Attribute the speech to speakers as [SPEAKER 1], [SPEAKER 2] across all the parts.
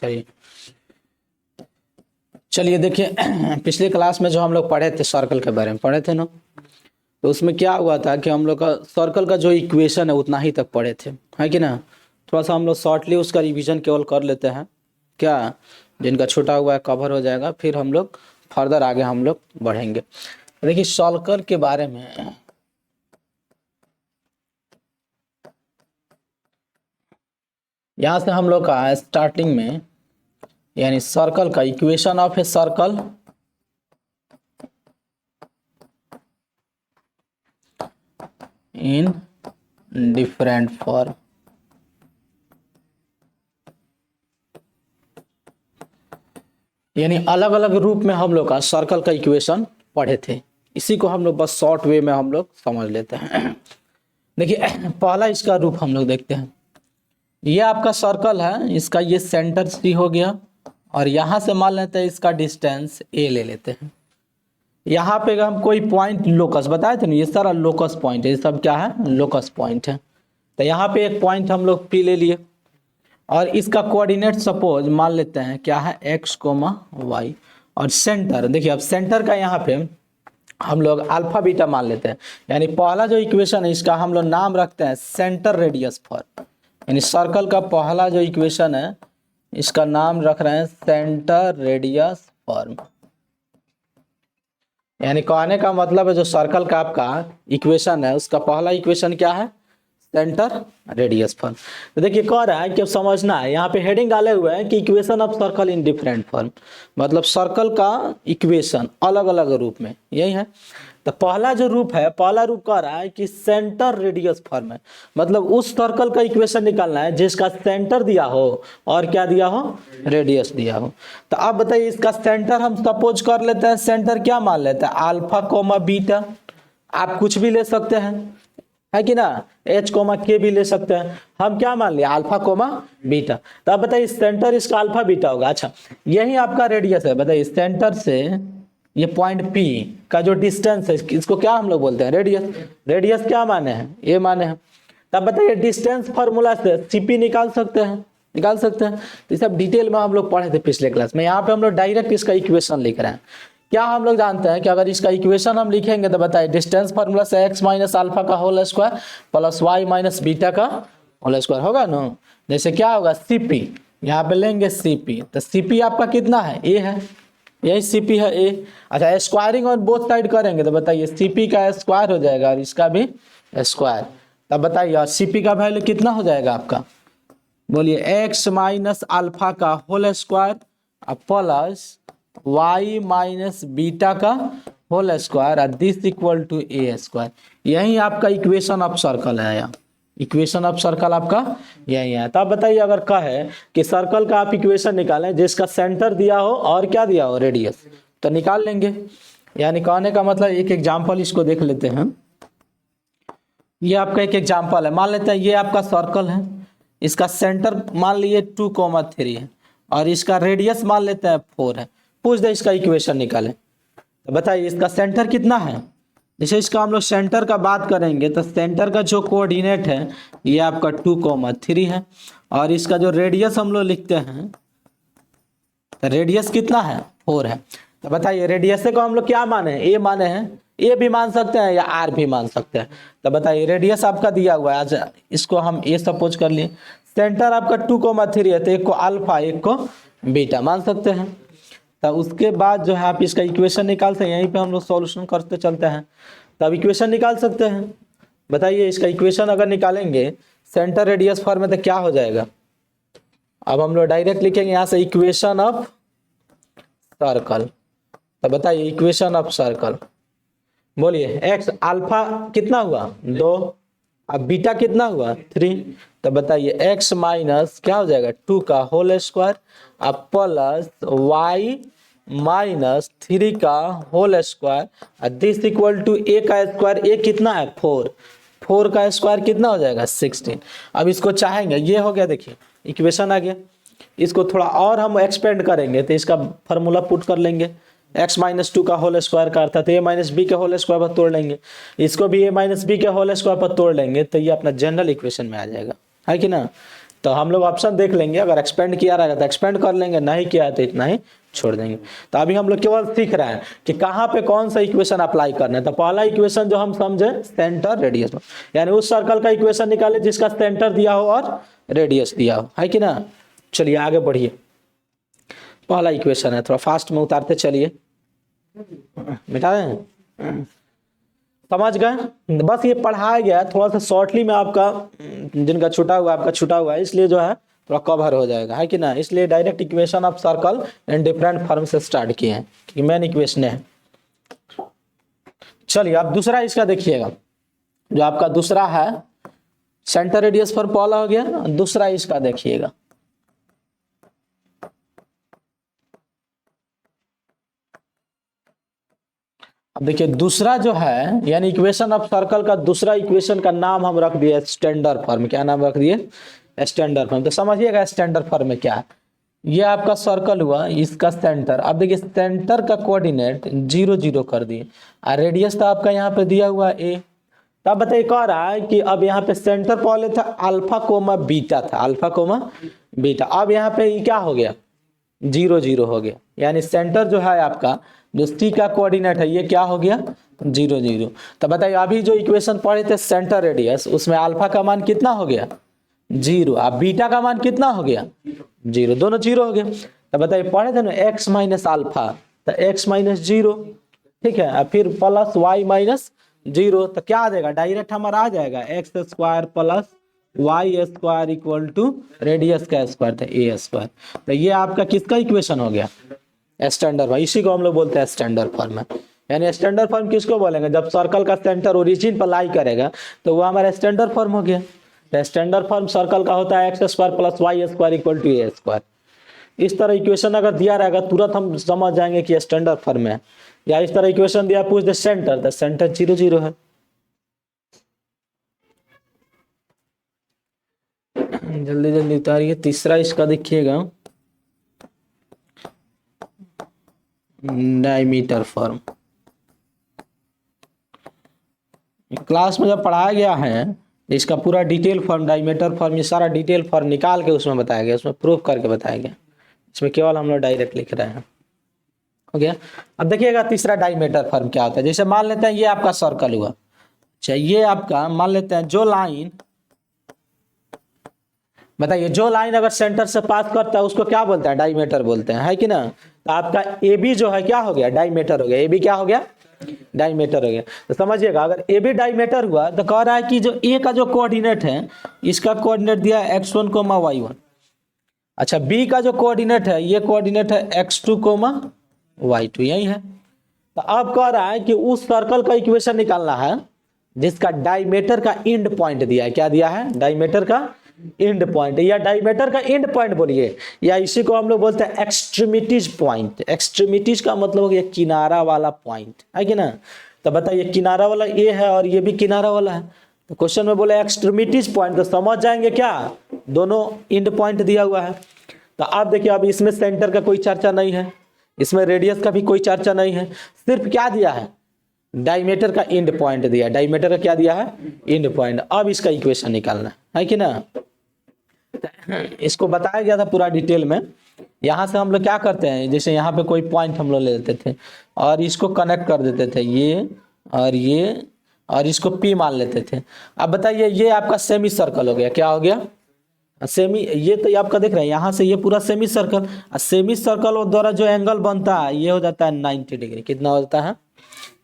[SPEAKER 1] चलिए चलिए देखिए पिछले क्लास में जो हम लोग पढ़े थे सर्कल के बारे में पढ़े थे ना, तो उसमें क्या हुआ था कि हम लोग का सर्कल का जो इक्वेशन है उतना ही तक पढ़े थे, है कि ना। थोड़ा सा हम लोग शॉर्टली उसका रिवीजन केवल कर लेते हैं, क्या जिनका छूटा हुआ है कवर हो जाएगा, फिर हम लोग फर्दर आगे हम लोग बढ़ेंगे। देखिए सर्कल के बारे में यहाँ से हम लोग का स्टार्टिंग में यानी सर्कल का equation of a circle in different form, यानी अलग अलग रूप में हम लोग का सर्कल का इक्वेशन पढ़े थे। इसी को हम लोग बस शॉर्ट वे में हम लोग समझ लेते हैं। देखिए पहला इसका रूप हम लोग देखते हैं। ये आपका सर्कल है, इसका ये सेंटर सी हो गया और यहाँ से मान लेते हैं इसका डिस्टेंस ए ले लेते हैं। यहाँ पे हम कोई पॉइंट लोकस बताए थे ना, ये सारा लोकस पॉइंट है, ये सब क्या है लोकस पॉइंट है। तो यहाँ पे एक पॉइंट हम लोग पी ले लिए और इसका कोऑर्डिनेट सपोज मान लेते हैं क्या है x, y और सेंटर। देखिए अब सेंटर का यहाँ पे हम लोग अल्फा बीटा मान लेते हैं, यानी पहला जो इक्वेशन है इसका हम लोग नाम रखते हैं सेंटर रेडियस फॉर्म। यानी सर्कल का पहला जो इक्वेशन है इसका नाम रख रहे हैं सेंटर रेडियस फॉर्म। यानी कहने का मतलब है जो सर्कल का आपका इक्वेशन है उसका पहला इक्वेशन क्या है सेंटर रेडियस फॉर्म। तो देखिए कह रहा है कि अब समझना है, यहाँ पे हेडिंग डाले हुए हैं कि equation of circle in different form, मतलब सर्कल का इक्वेशन अलग अलग रूप में, यही है। तो पहला जो रूप है, पहला रूप कह रहा है कि सेंटर रेडियस फॉर्म है, मतलब उस सर्कल का इक्वेशन निकालना है जिसका सेंटर दिया हो और क्या दिया हो रेडियस दिया हो। तो अब बताइए इसका सेंटर हम सपोज कर लेते हैं, सेंटर क्या मान लेते हैं अल्फा कोमा बीटा, आप कुछ भी ले सकते हैं है कि ना, h कोमा के भी ले सकते हैं, हम क्या मान लिया अल्फा कोमा बीटा। तो अब बताइए सेंटर इसका अल्फा बीटा होगा। अच्छा यही आपका रेडियस है, बताइए सेंटर से ये पॉइंट P का जो डिस्टेंस है इसको क्या हम लोग बोलते हैं रेडियस। रेडियस क्या माने हैं ये माने हैं। तब बताइए डिस्टेंस फार्मूला से CP निकाल सकते हैं, निकाल सकते हैं। तो सब डिटेल में हम लोग पढ़े थे पिछले क्लास में। यहाँ पे हम लोग डायरेक्ट इसका इक्वेशन लिख रहे हैं। क्या हम लोग जानते हैं कि अगर इसका इक्वेशन हम लिखेंगे तो बताइए डिस्टेंस फार्मूला से x माइनस अल्फा का whole square plus y minus beta का होल स्क्वायर होगा ना। जैसे क्या होगा CP, यहाँ पे लेंगे CP, तो CP आपका कितना है a है, यही CP है a। अच्छा स्क्वायरिंग और बोथ साइड करेंगे तो बताइए CP का स्क्वायर हो जाएगा और इसका भी स्क्वायर। तब बताइए और CP का वैल्यू कितना हो जाएगा आपका, बोलिए x माइनस अल्फा का whole square plus y minus beta का whole square this equal to a square. यही आपका इक्वेशन ऑफ सर्कल है, यहाँ इक्वेशन ऑफ सर्कल आपका यही है। तब बताइए अगर कहे कि सर्कल का आप इक्वेशन निकालें जिसका सेंटर दिया हो और क्या दिया हो रेडियस, तो निकाल लेंगे। यानी कहने का मतलब एक एग्जांपल इसको देख लेते हैं। ये आपका एक एग्जांपल है, मान लेते हैं ये आपका सर्कल है, इसका सेंटर मान लिए 2,3 है और इसका रेडियस मान लेते हैं 4 है। पूछ दे इसका इक्वेशन निकालें तो बताइए इसका सेंटर कितना है। जैसे इसका हम लोग सेंटर का बात करेंगे तो सेंटर का जो कोऑर्डिनेट है ये आपका 2,3 है और इसका जो रेडियस हम लोग लिखते हैं तो रेडियस कितना है 4 है। तो बताइए रेडियस को हम लोग क्या माने हैं, ए माने हैं, ए भी मान सकते हैं या आर भी मान सकते हैं। तो बताइए रेडियस आपका दिया हुआ है, आज इसको हम ए सपोज कर लिए, सेंटर आपका 2,3 है तो एक को अल्फा एक को बीटा मान सकते हैं। तो उसके बाद जो है आप इसका इक्वेशन निकाल सकते हैं, यहीं पे हम लोग सॉल्यूशन करते चलते हैं तब इक्वेशन निकाल सकते हैं। बताइए इसका इक्वेशन अगर निकालेंगे सेंटर रेडियस फॉर्म में तो क्या हो जाएगा। अब हम लोग डायरेक्ट लिखेंगे यहाँ से इक्वेशन ऑफ सर्कल। तो बताइए इक्वेशन ऑफ सर्कल, बोलिए x अल्फा कितना हुआ 2, अब बीटा कितना हुआ 3। तो बताइए x माइनस क्या हो जाएगा 2 का होल स्क्वायर अब प्लस y माइनस 3 का whole square this equal to a का स्क्वायर, a कितना है 4, 4 का स्क्वायर कितना हो जाएगा 16। अब इसको चाहेंगे, ये हो गया देखिए इक्वेशन आ गया, इसको थोड़ा और हम एक्सपेंड करेंगे तो इसका फार्मूला पुट कर लेंगे। x माइनस 2 का होल स्क्वायर का अर्थात a माइनस बी के होल स्क्वायर पर तोड़ लेंगे, इसको भी a माइनस बी के होल स्क्वायर पर तोड़ लेंगे तो ये अपना जनरल इक्वेशन में आ जाएगा, है कि ना। तो हम लोग ऑप्शन देख लेंगे, अगर एक्सपेंड किया रहेगा तो एक्सपेंड कर लेंगे, नहीं किया है तो इतना ही छोड़ देंगे। तो अभी हम लोग केवल सीख रहे हैं कि कहाँ पे कौन सा इक्वेशन अप्लाई करना है। तो पहला इक्वेशन जो हम समझे सेंटर रेडियस, यानी उस सर्कल का इक्वेशन निकाले जिसका सेंटर दिया हो और रेडियस दिया हो, है कि ना। चलिए आगे बढ़िए, पहला इक्वेशन है, थोड़ा फास्ट में उतारते चलिए, मिटा दें। समझ गए, बस ये पढ़ाया गया थोड़ा सा शॉर्टली में, आपका जिनका छूटा हुआ है, इसलिए जो है थोड़ा कवर हो जाएगा, है कि ना। इसलिए direct equation of circle in different form से स्टार्ट किए हैं, क्योंकि मेन इक्वेशन है। चलिए अब दूसरा इसका देखिएगा, जो आपका दूसरा है सेंटर रेडियस फॉर्म पहला हो गया, दूसरा इसका देखिएगा। अब देखिए दूसरा जो है, यानी इक्वेशन ऑफ सर्कल का दूसरा इक्वेशन का नाम हम रख दिए स्टैंडर्ड फॉर्म। क्या नाम रख दिए? Standard form. तो समझिएगा स्टैंडर्ड फॉर्म में क्या है। ये आपका सर्कल हुआ, इसका सेंटर, अब देखिए सेंटर का कोऑर्डिनेट 0 0 कर दिए, और रेडियस तो आपका यहाँ पे दिया हुआ ए। तब बताइए कह रहा है कि अब यहाँ पे सेंटर पहले था अल्फा कोमा बीटा था, अल्फा कोमा बीटा, अब यहाँ पे क्या हो गया? 0 0 हो गया, यानी सेंटर जो है आपका, जो सी का कोऑर्डिनेट है, ये क्या हो गया? 0 0। तो बताइए अभी जो इक्वेशन पढ़े थे सेंटर रेडियस, उसमें अल्फा का मान कितना हो गया? 0। अब बीटा का मान कितना हो गया? 0, दोनों 0 हो गए। तो बताइए पढ़े थे ना x माइनस अल्फा, तो x माइनस 0, ठीक है, और फिर प्लस y माइनस 0, तो क्या आ जाएगा? डायरेक्ट हमारा आ जाएगा x square plus y square equal to radius का स्क्वायर, तो a स्क्वायर। तो ये आपका किसका इक्वेशन हो गया? Standard form. इसी को हम लोग बोलते हैं स्टैंडर्ड फॉर्म है। यानी स्टैंडर्ड फॉर्म किसको बोलेंगे? जब सर्कल का सेंटर ओरिजिन पर लाई करेगा तो वो हमारा स्टैंडर्ड फॉर्म हो गया। तो स्टैंडर्ड फॉर्म सर्कल का होता है X square plus Y square equal to A square. इस तरह इक्वेशन अगर दिया रहेगा तुरंत हम समझ जाएंगे कि स्टैंडर्ड फॉर्म है। या इस तरह इक्वेशन दिया पूछ दे सेंटर, तो सेंटर 0 0 है। जल्दी जल्दी उतारिए। तीसरा इसका देखिएगा डायमीटर फॉर्म। क्लास में जब पढ़ाया गया है इसका पूरा डिटेल फॉर्म, डायमीटर फॉर्म, ये सारा डिटेल फॉर्म निकाल के उसमें बताया गया, उसमें प्रूफ करके बताया गया। इसमें केवल हम लोग डायरेक्ट लिख रहे हैं। हो गया। अब देखिएगा तीसरा डायमीटर फॉर्म क्या होता है। जैसे मान लेते हैं ये आपका सर्कल हुआ, अच्छा ये आपका मान लेते हैं जो लाइन, बताइए जो लाइन अगर सेंटर से पास करता है उसको क्या बोलते हैं? डायमीटर बोलते हैं, है कि ना। तो आपका ए बी जो है क्या हो गया? डायमीटर हो गया। ए बी क्या हो गया? डायमीटर हो गया। तो समझिएगा अगर ए बी डायमीटर हुआ तो कह रहा है कि जो ए का जो कोऑर्डिनेट है, इसका कोऑर्डिनेट दिया x1 कोमा y1। अच्छा बी का जो कोऑर्डिनेट है, ये कोऑर्डिनेट है x2 कोमा y2, यही है। तो अब कह रहा है कि उस सर्कल का इक्वेशन निकालना है जिसका डायमीटर का एंड पॉइंट दिया है। क्या दिया है? डायमीटर का एंड पॉइंट, या डायमीटर का एंड पॉइंट बोलिए, या इसी को हम लोग बोलते हैं एक्सट्रीमिटीज पॉइंट। एक्सट्रीमिटीज का मतलब हो गया किनारा वाला पॉइंट, है कि ना। तो बताइए किनारा वाला ये है और ये भी किनारा वाला है, तो क्वेश्चन में बोले एक्सट्रीमिटीज पॉइंट, तो समझ जाएंगे क्या, दोनों एंड पॉइंट दिया हुआ है। तो आप देखिए अब इसमें सेंटर का कोई चर्चा नहीं है, इसमें रेडियस का भी कोई चर्चा नहीं है, सिर्फ क्या दिया है? डायमीटर का एंड पॉइंट दिया है। डायमीटर का क्या दिया है? And point. अब इसका इक्वेशन निकालना है कि ना। इसको बताया गया था पूरा डिटेल में। यहाँ से हम लोग क्या करते हैं, जैसे यहाँ पे कोई पॉइंट हम लोग ले लेते थे और इसको कनेक्ट कर देते थे, ये और इसको P मान लेते थे। अब बताइए ये आपका सेमी सर्कल हो गया। क्या हो गया? सेमी। ये तो आपका देख रहे हैं यहाँ से ये पूरा सेमी सर्कल, और सेमी सर्कल द्वारा जो एंगल बनता है ये हो जाता है 90 डिग्री। कितना हो जाता है?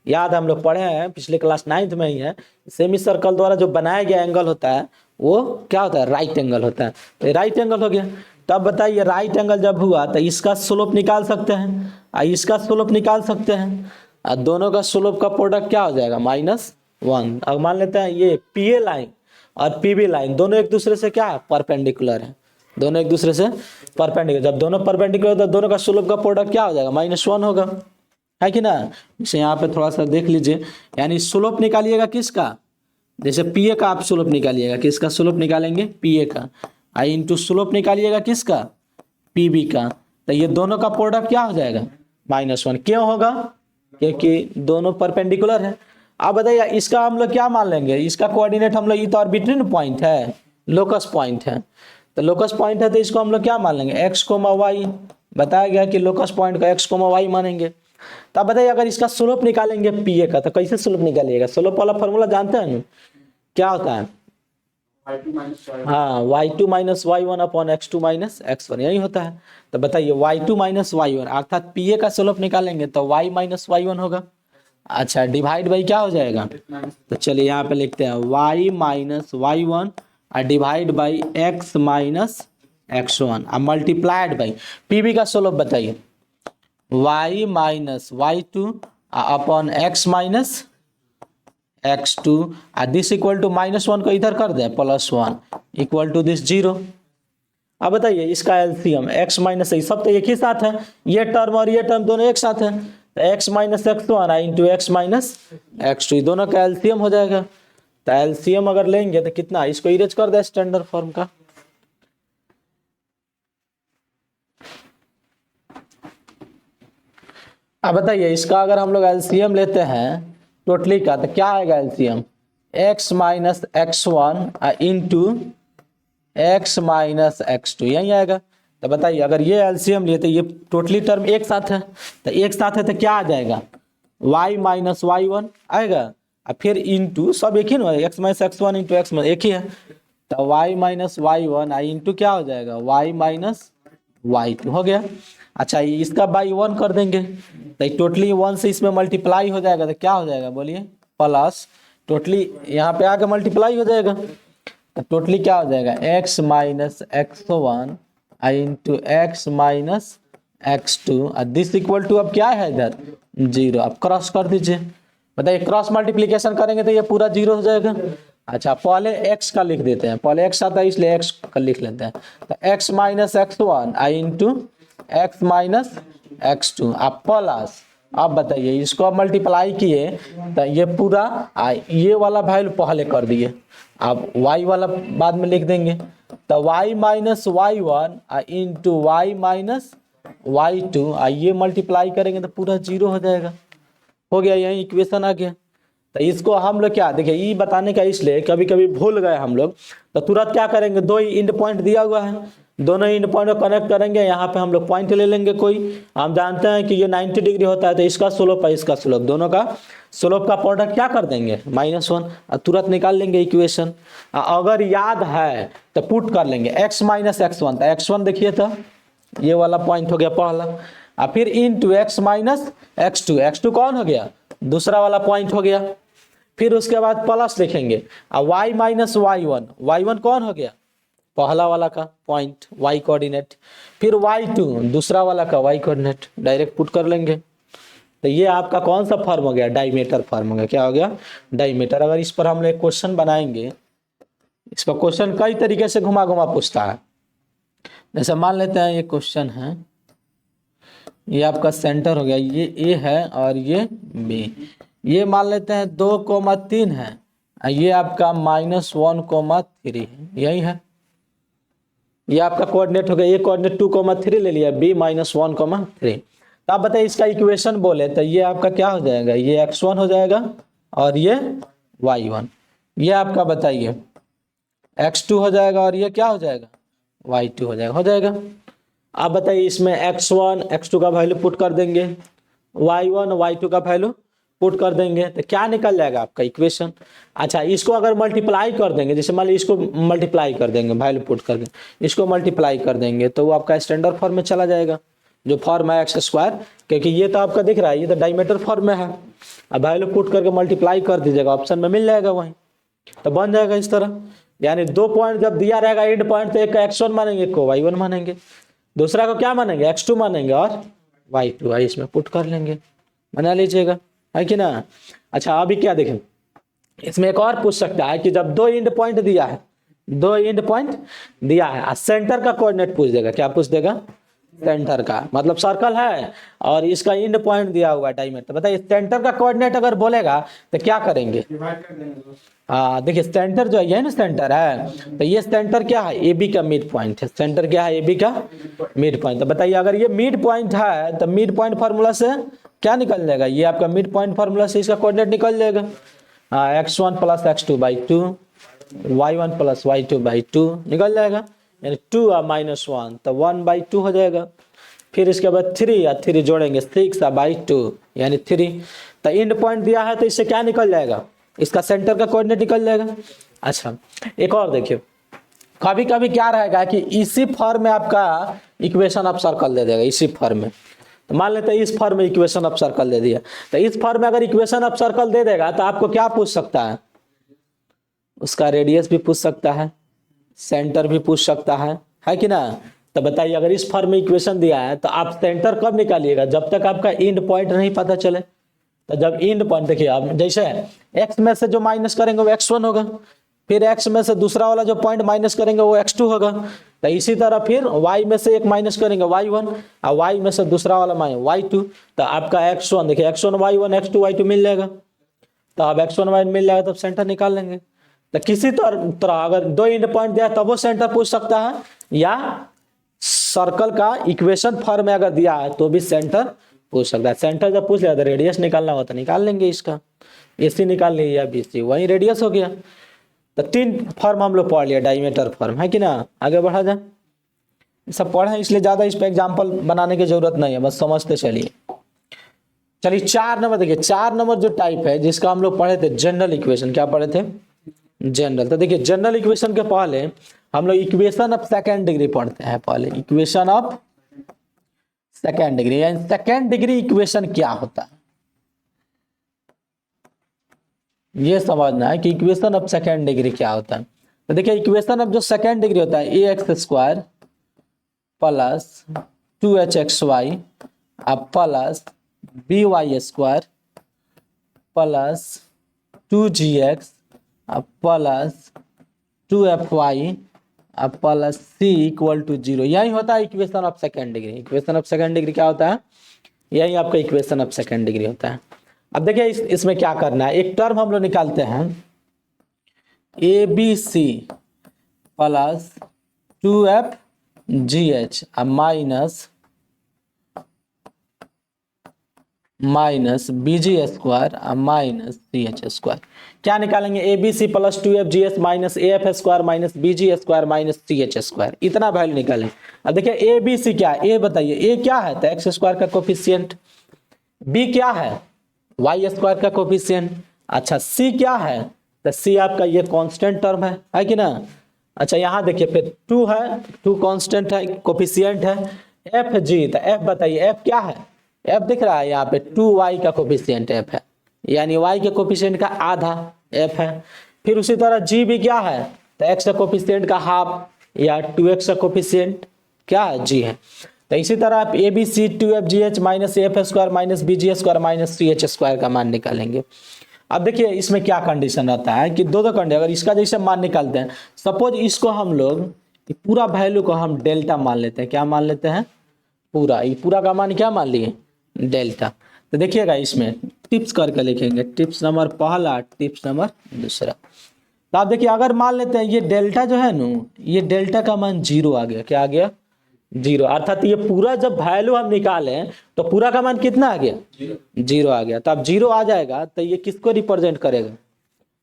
[SPEAKER 1] याद हम लोग पढ़े हैं पिछले क्लास 9th में ही है। सेमी सर्कल द्वारा जो बनाया गया एंगल होता है वो क्या होता है? राइट एंगल होता है। तो राइट एंगल हो गया। तब बताइए राइट एंगल जब हुआ तो इसका स्लोप निकाल सकते हैं और इसका स्लोप निकाल सकते हैं, और दोनों का स्लोप का प्रोडक्ट क्या हो जाएगा? -1। अब मान लेते हैं ये PA लाइन और PB लाइन दोनों एक दूसरे से क्या परपेंडिकुलर है, दोनों एक दूसरे से परपेंडिकुलर। जब दोनों परपेंडिकुलर तो दोनों का स्लोप का प्रोडक्ट क्या हो जाएगा? -1 होगा, है कि ना। जैसे यहाँ पे थोड़ा सा देख लीजिए, यानी स्लोप निकालिएगा किसका? जैसे PA का आप स्लोप निकालिएगा, किसका स्लोप निकालेंगे? PA का। आई इंटू स्लोप निकालिएगा किसका? PB का। तो ये दोनों का प्रोडक्ट क्या हो जाएगा? -1। क्यों होगा? क्योंकि दोनों परपेंडिकुलर है। अब बताइए इसका हम लोग क्या मान लेंगे? इसका कोऑर्डिनेट हम लोग, ये तो आर्बिट्रेरी पॉइंट है, लोकस पॉइंट है। तो लोकस पॉइंट है तो इसको हम लोग क्या मान लेंगे, एक्स कोमा वाई। बताया गया कि लोकस पॉइंट का एक्स कोमा वाई मानेंगे। तो अब बताइए अगर इसका स्लोप निकालेंगे पी ए का तो कैसे स्लोप निकालिएगा, स्लोप वाला फॉर्मूला जानते हैं ना, क्या होता है, हाँ y2 minus y1 upon x2 minus x1, यही होता है। तो बताइए y2 माइनस y1 अर्थात पी ए का स्लोप निकालेंगे तो y माइनस y1 होगा। अच्छा डिवाइड बाई क्या हो जाएगा, तो चलिए यहाँ पे लिखते हैं y माइनस y1 और divide by x minus x1 और मल्टीप्लाइड बाई पी बी का स्लोप बताइए y minus y2 upon x minus x2 this equal to -1 को इधर कर दें +1 इक्वल टू दिस 0। अब बताइए इसका एलसीएम x माइनस सब तो एक ही साथ है, ये टर्म और ये टर्म दोनों एक साथ है, तो x minus x1 into x minus x2 दोनों का एलसीएम हो जाएगा। तो एलसीएम अगर लेंगे तो कितना, इसको इरेज कर दे स्टैंडर्ड फॉर्म का। अब बताइए इसका अगर हम लोग एलसीएम लेते हैं टोटली का तो क्या आएगा LCM, x minus x1 into x minus x2 यही आएगा। तो बताइए अगर ये एलसीएम लिए तो ये टोटली टर्म एक साथ है, तो एक साथ है तो क्या आ जाएगा y माइनस y1 आएगा और फिर इंटू सब एक ही ना, x minus x1 into x minus एक ही है, तो y माइनस y1 इंटू क्या हो जाएगा y माइनस y2 हो गया। अच्छा इसका बाई 1 कर देंगे तो टोटली 1 से इसमें मल्टीप्लाई हो जाएगा तो क्या हो जाएगा बोलिए, प्लस टोटली यहाँ पे आके मल्टीप्लाई हो जाएगा तो टोटली क्या हो जाएगा x minus x1 into x minus x2 this equal to अब क्या है इधर 0। अब क्रॉस कर दीजिए, बताइए क्रॉस मल्टीप्लीकेशन करेंगे तो ये पूरा 0 हो जाएगा। अच्छा पहले x का लिख देते हैं, पहले x आता है इसलिए x का लिख लेते हैं, तो x minus x1 into x minus x2 आप प्लस, अब बताइए इसको अब मल्टीप्लाई किए तो ये पूरा ये वाला वैल्यू पहले कर दिए, अब y वाला बाद में लिख देंगे, तो y minus y1 into y minus y2 ये मल्टीप्लाई करेंगे तो पूरा 0 हो जाएगा। हो गया, यही इक्वेशन आ गया। तो इसको हम लोग क्या देखिए ये बताने का इसलिए कभी कभी भूल गए हम लोग तो तुरंत क्या करेंगे, दो ही इंड पॉइंट दिया हुआ है, दोनों इंड पॉइंट को कनेक्ट करेंगे, यहाँ पे हम लोग पॉइंट ले लेंगे कोई, हम जानते हैं कि ये 90 डिग्री होता है तो इसका स्लोप है इसका स्लोप, दोनों का स्लोप का प्रोडक्ट क्या कर देंगे -1 और तुरंत निकाल लेंगे इक्वेशन। अगर याद है तो पुट कर लेंगे x माइनस x1, तो x1 देखिए तो ये वाला पॉइंट हो गया पहला, और फिर into x minus x2, x2 कौन हो गया दूसरा वाला पॉइंट हो गया, फिर उसके बाद प्लस लिखेंगे और y माइनस y1, y1 कौन हो गया पहला वाला का पॉइंट y कोऑर्डिनेट, फिर y2 दूसरा वाला का y कोऑर्डिनेट डायरेक्ट पुट कर लेंगे। तो ये आपका कौन सा फॉर्म हो गया, डायमीटर फॉर्म हो गया। क्या हो गया डायमीटर। अगर इस पर हम लोग क्वेश्चन बनाएंगे, इसका क्वेश्चन कई तरीके से घुमा घुमा पूछता है। जैसे मान लेते हैं ये क्वेश्चन है, ये आपका सेंटर हो गया, ये ए है और ये बी, ये मान लेते हैं 2,3 है, ये आपका -1,3 है, यही है, ये आपका कोऑर्डिनेट हो गया, ये कोऑर्डिनेट 2,3 ले लिया, बी -1,3। तो आप बताइए इसका इक्वेशन बोले तो ये आपका क्या हो जाएगा, ये x1 हो जाएगा और ये y1, ये आपका बताइए x2 हो जाएगा और ये क्या हो जाएगा y2 हो जाएगा। आप बताइए इसमें x1 x2 का वैल्यू पुट कर देंगे, y1 y2 का वैल्यू पुट कर देंगे तो क्या निकल जाएगा आपका इक्वेशन। अच्छा इसको अगर मल्टीप्लाई कर देंगे, जैसे मान लीजिए इसको मल्टीप्लाई कर देंगे, वैल्यू पुट कर देंगे, इसको मल्टीप्लाई कर देंगे तो वो आपका स्टैंडर्ड फॉर्म में चला जाएगा, जो फॉर्म है x², क्योंकि ये तो आपका दिख रहा है ये तो डायमीटर फॉर्म में है। अब वैल्यू पुट करके मल्टीप्लाई कर दीजिएगा, ऑप्शन में मिल जाएगा वहीं, तो बन जाएगा इस तरह। यानी 2 पॉइंट जब दिया रहेगा एंड पॉइंट तो एक का x1 मानेंगे, एक को y1 मानेंगे, दूसरा को क्या मानेंगे x2 मानेंगे और y2 इसमें पुट कर लेंगे, बना लीजिएगा, है कि ना। अच्छा अभी क्या देखें, इसमें एक और पूछ सकता है कि जब 2 एंड पॉइंट दिया है, 2 एंड पॉइंट दिया है, सेंटर का कोऑर्डिनेट पूछ देगा, क्या पूछ देगा सेंटर का, मतलब सर्कल है और इसका एंड पॉइंट दिया हुआ है डायमीटर। बताइए सेंटर का कोऑर्डिनेट अगर बोलेगा तो क्या करेंगे, हाँ देखिए सेंटर जो है ये ना सेंटर है, तो ये सेंटर क्या है ए बी का मिड पॉइंट है, सेंटर क्या है ए बी का मिड पॉइंट। तो बताइए अगर ये मिड पॉइंट है तो मिड पॉइंट फार्मूला से क्या निकल जाएगा, ये आपका मिड पॉइंट फार्मूला से इसका कोऑर्डिनेट निकल जाएगा, x1 plus x2 by 2, y1 plus y2 by 2 निकल जाएगा। यानी 2 और -1 तो 1/2 हो जाएगा। फिर इसके बाद 3 या 3 जोड़ेंगे 6/2 यानी 3। तो एंड पॉइंट दिया है तो इससे क्या निकल जाएगा, इसका सेंटर का कोऑर्डिनेट निकल जाएगा। अच्छा एक और देखिए, कभी कभी क्या रहेगा कि इसी फॉर्म में आपका इक्वेशन ऑफ सर्कल दे देगा, इसी फॉर्म में। तो मान लेते हैं इस फॉर्म में इक्वेशन ऑफ सर्कल दे दिया, तो इस फॉर्म में अगर इक्वेशन ऑफ सर्कल दे देगा तो आपको क्या पूछ सकता है, उसका रेडियस भी पूछ सकता है, सेंटर भी पूछ सकता है कि ना। तो बताइए अगर इस फॉर्म में इक्वेशन दिया है तो आप सेंटर कब निकालिएगा, जब तक आपका एंड पॉइंट नहीं पता चले। तो जब एंड पॉइंट देखिए आप जैसे x में से जो माइनस करेंगे वो x1 होगा, फिर x में से दूसरा वाला जो पॉइंट माइनस करेंगे वो x2 होगा। तो इसी तरह फिर y में से एक माइनस करेंगे y1 और y में से दूसरा वाला y2। तो आपका x1 देखिए x1 y1 x2 y2 मिल जाएगा। तो अब x1 y मिल जाएगा तब सेंटर निकाल लेंगे। तो किसी तरह अगर दो एंड पॉइंट दिया तब वो सेंटर पूछ सकता है, या सर्कल का इक्वेशन फॉर्म में अगर दिया है तो भी सेंटर पूछ सकता है। सेंटर जब पूछ लिया तो रेडियस निकालना होता तो निकाल लेंगे, इसका AC निकाल लीजिए या BC, वही रेडियस हो गया। तो 3 फॉर्म हम लोग पढ़ लिया, डायमीटर फॉर्म है कि ना। आगे बढ़ा जाए, सब पढ़े इसलिए ज़्यादा इस पर एग्जाम्पल बनाने की जरूरत नहीं है, बस समझते चलिए। 4 नंबर देखिए, 4 नंबर जो टाइप है जिसका हम लोग पढ़े थे जनरल इक्वेशन, क्या पढ़े थे, जनरल। तो देखिए जनरल इक्वेशन के पहले हम लोग इक्वेशन ऑफ सेकेंड डिग्री पढ़ते हैं। पहले इक्वेशन ऑफ सेकेंड डिग्री, यानी सेकेंड डिग्री इक्वेशन क्या होता है ये समझना है कि इक्वेशन ऑफ सेकेंड डिग्री क्या होता है। तो देखिए इक्वेशन ऑफ जो सेकेंड डिग्री होता है ax² plus 2hxy plus by² plus 2gx plus 2fy plus c equal to 0, यही होता है equation of second degree. Equation of second degree क्या होता है, यही आपका इक्वेशन ऑफ सेकेंड डिग्री होता है। अब देखिए इसमें क्या करना है, एक टर्म हम लोग निकालते हैं ABC plus 2fgh minus bg² minus ch²। क्या निकालेंगे, ABC plus 2fgh minus af² minus bg² minus ch², इतना वैल्यू निकालें। अब देखिए ABC क्या है, A बताइए, A क्या है, तो x² का कोफिशिएंट, B क्या है, y² का कोफिशिएंट। अच्छा C क्या है, तो C आपका ये कांस्टेंट टर्म है कि ना। अच्छा यहाँ देखिए फिर 2 है, 2 कांस्टेंट है, कोफिशिएंट है। FG, तो F बताइए F क्या है, F दिख रहा है यहाँ पे 2y का कोफिशिएंट F है, यानी y के कोफिशिएंट का आधा F है। फिर उसी तरह G भी क्या है, तो x का कोफिशिएंट का हाफ, या 2x का कोफिशिएंट क्या है, G है। तो इसी तरह आप ABC 2fgh minus af² minus bg² minus ch² का मान निकालेंगे। अब देखिए इसमें क्या कंडीशन रहता है कि दो कंडीशन, अगर इसका जैसे मान निकालते हैं, सपोज इसको हम लोग पूरा वैल्यू को हम डेल्टा मान लेते हैं, क्या मान लेते हैं, पूरा, ये पूरा का मान क्या मान लिए, डेल्टा। तो देखिएगा इसमें टिप्स करके लिखेंगे, टिप्स नंबर पहला, टिप्स नंबर दूसरा। तो आप देखिए अगर मान लेते हैं ये डेल्टा जो है ना, ये डेल्टा का मान 0 आ गया, क्या आ गया, 0, अर्थात ये पूरा जब वैल्यू हम निकाले तो पूरा का मान कितना आ गया, 0 आ गया। तो अब 0 आ जाएगा तो ये किसको रिप्रेजेंट करेगा,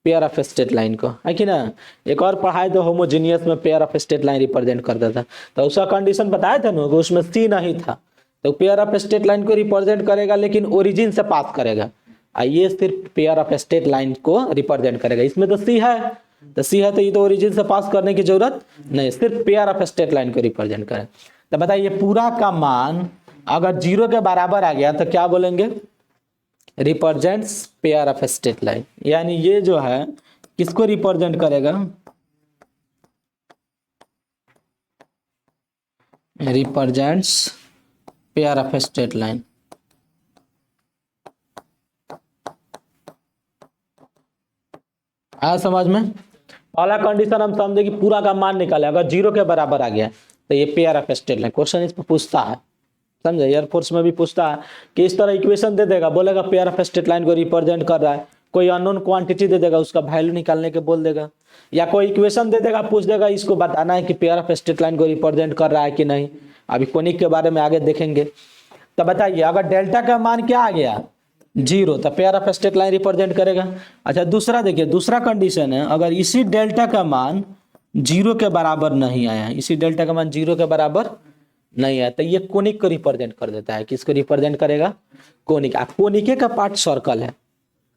[SPEAKER 1] पेयर ऑफ स्ट्रेट लाइन को, है कि ना। एक और पढ़ाए तो होमोजीनियस में pair of straight line represent करता था, तो उसका कंडीशन बताया था ना, उसमें C नहीं था, तो पेयर ऑफ स्ट्रेट लाइन को रिप्रेजेंट करेगा लेकिन ओरिजिन से पास करेगा, ये सिर्फ पेयर ऑफ स्ट्रेट लाइन को रिप्रेजेंट करेगा। इसमें तो C है, तो C है तो ये तो ओरिजिन से पास करने की जरूरत नहीं, सिर्फ पेयर ऑफ स्ट्रेट लाइन को रिप्रेजेंट करे। तो बताइए पूरा का मान अगर 0 के बराबर आ गया तो क्या बोलेंगे, represents pair of straight line, यानी ये जो है किसको रिप्रेजेंट करेगा, represents pair of straight line. आया समझ में। पहला कंडीशन हम समझे कि पूरा का मान निकाले, अगर 0 के बराबर आ गया तो ये pair of straight line. Question इस पर पूछता है, समझे, एयरफोर्स में भी पूछता है कि इस तरह इक्वेशन दे देगा, बोलेगा पेयर ऑफ स्ट्रेट लाइन को रिप्रेजेंट कर रहा है, कोई अननोन क्वांटिटी दे देगा उसका वैल्यू निकालने के बोल देगा, या कोई इक्वेशन दे देगा पूछ देगा इसको बताना है कि पेयर ऑफ स्ट्रेट लाइन को रिप्रेजेंट कर रहा है कि नहीं। अभी कोनिक के बारे में आगे देखेंगे। तो बताइए अगर डेल्टा का मान क्या आ गया, 0, तो pair of straight line represent करेगा। अच्छा दूसरा देखिए, दूसरा कंडीशन है, अगर इसी डेल्टा का मान जीरो के बराबर नहीं आया, इसी डेल्टा का मान जीरो के बराबर नहीं आया, तो ये कोनिक को रिप्रेजेंट कर देता है। किसको रिप्रेजेंट करेगा? कोनिक। कोनिके का पार्ट सर्कल है।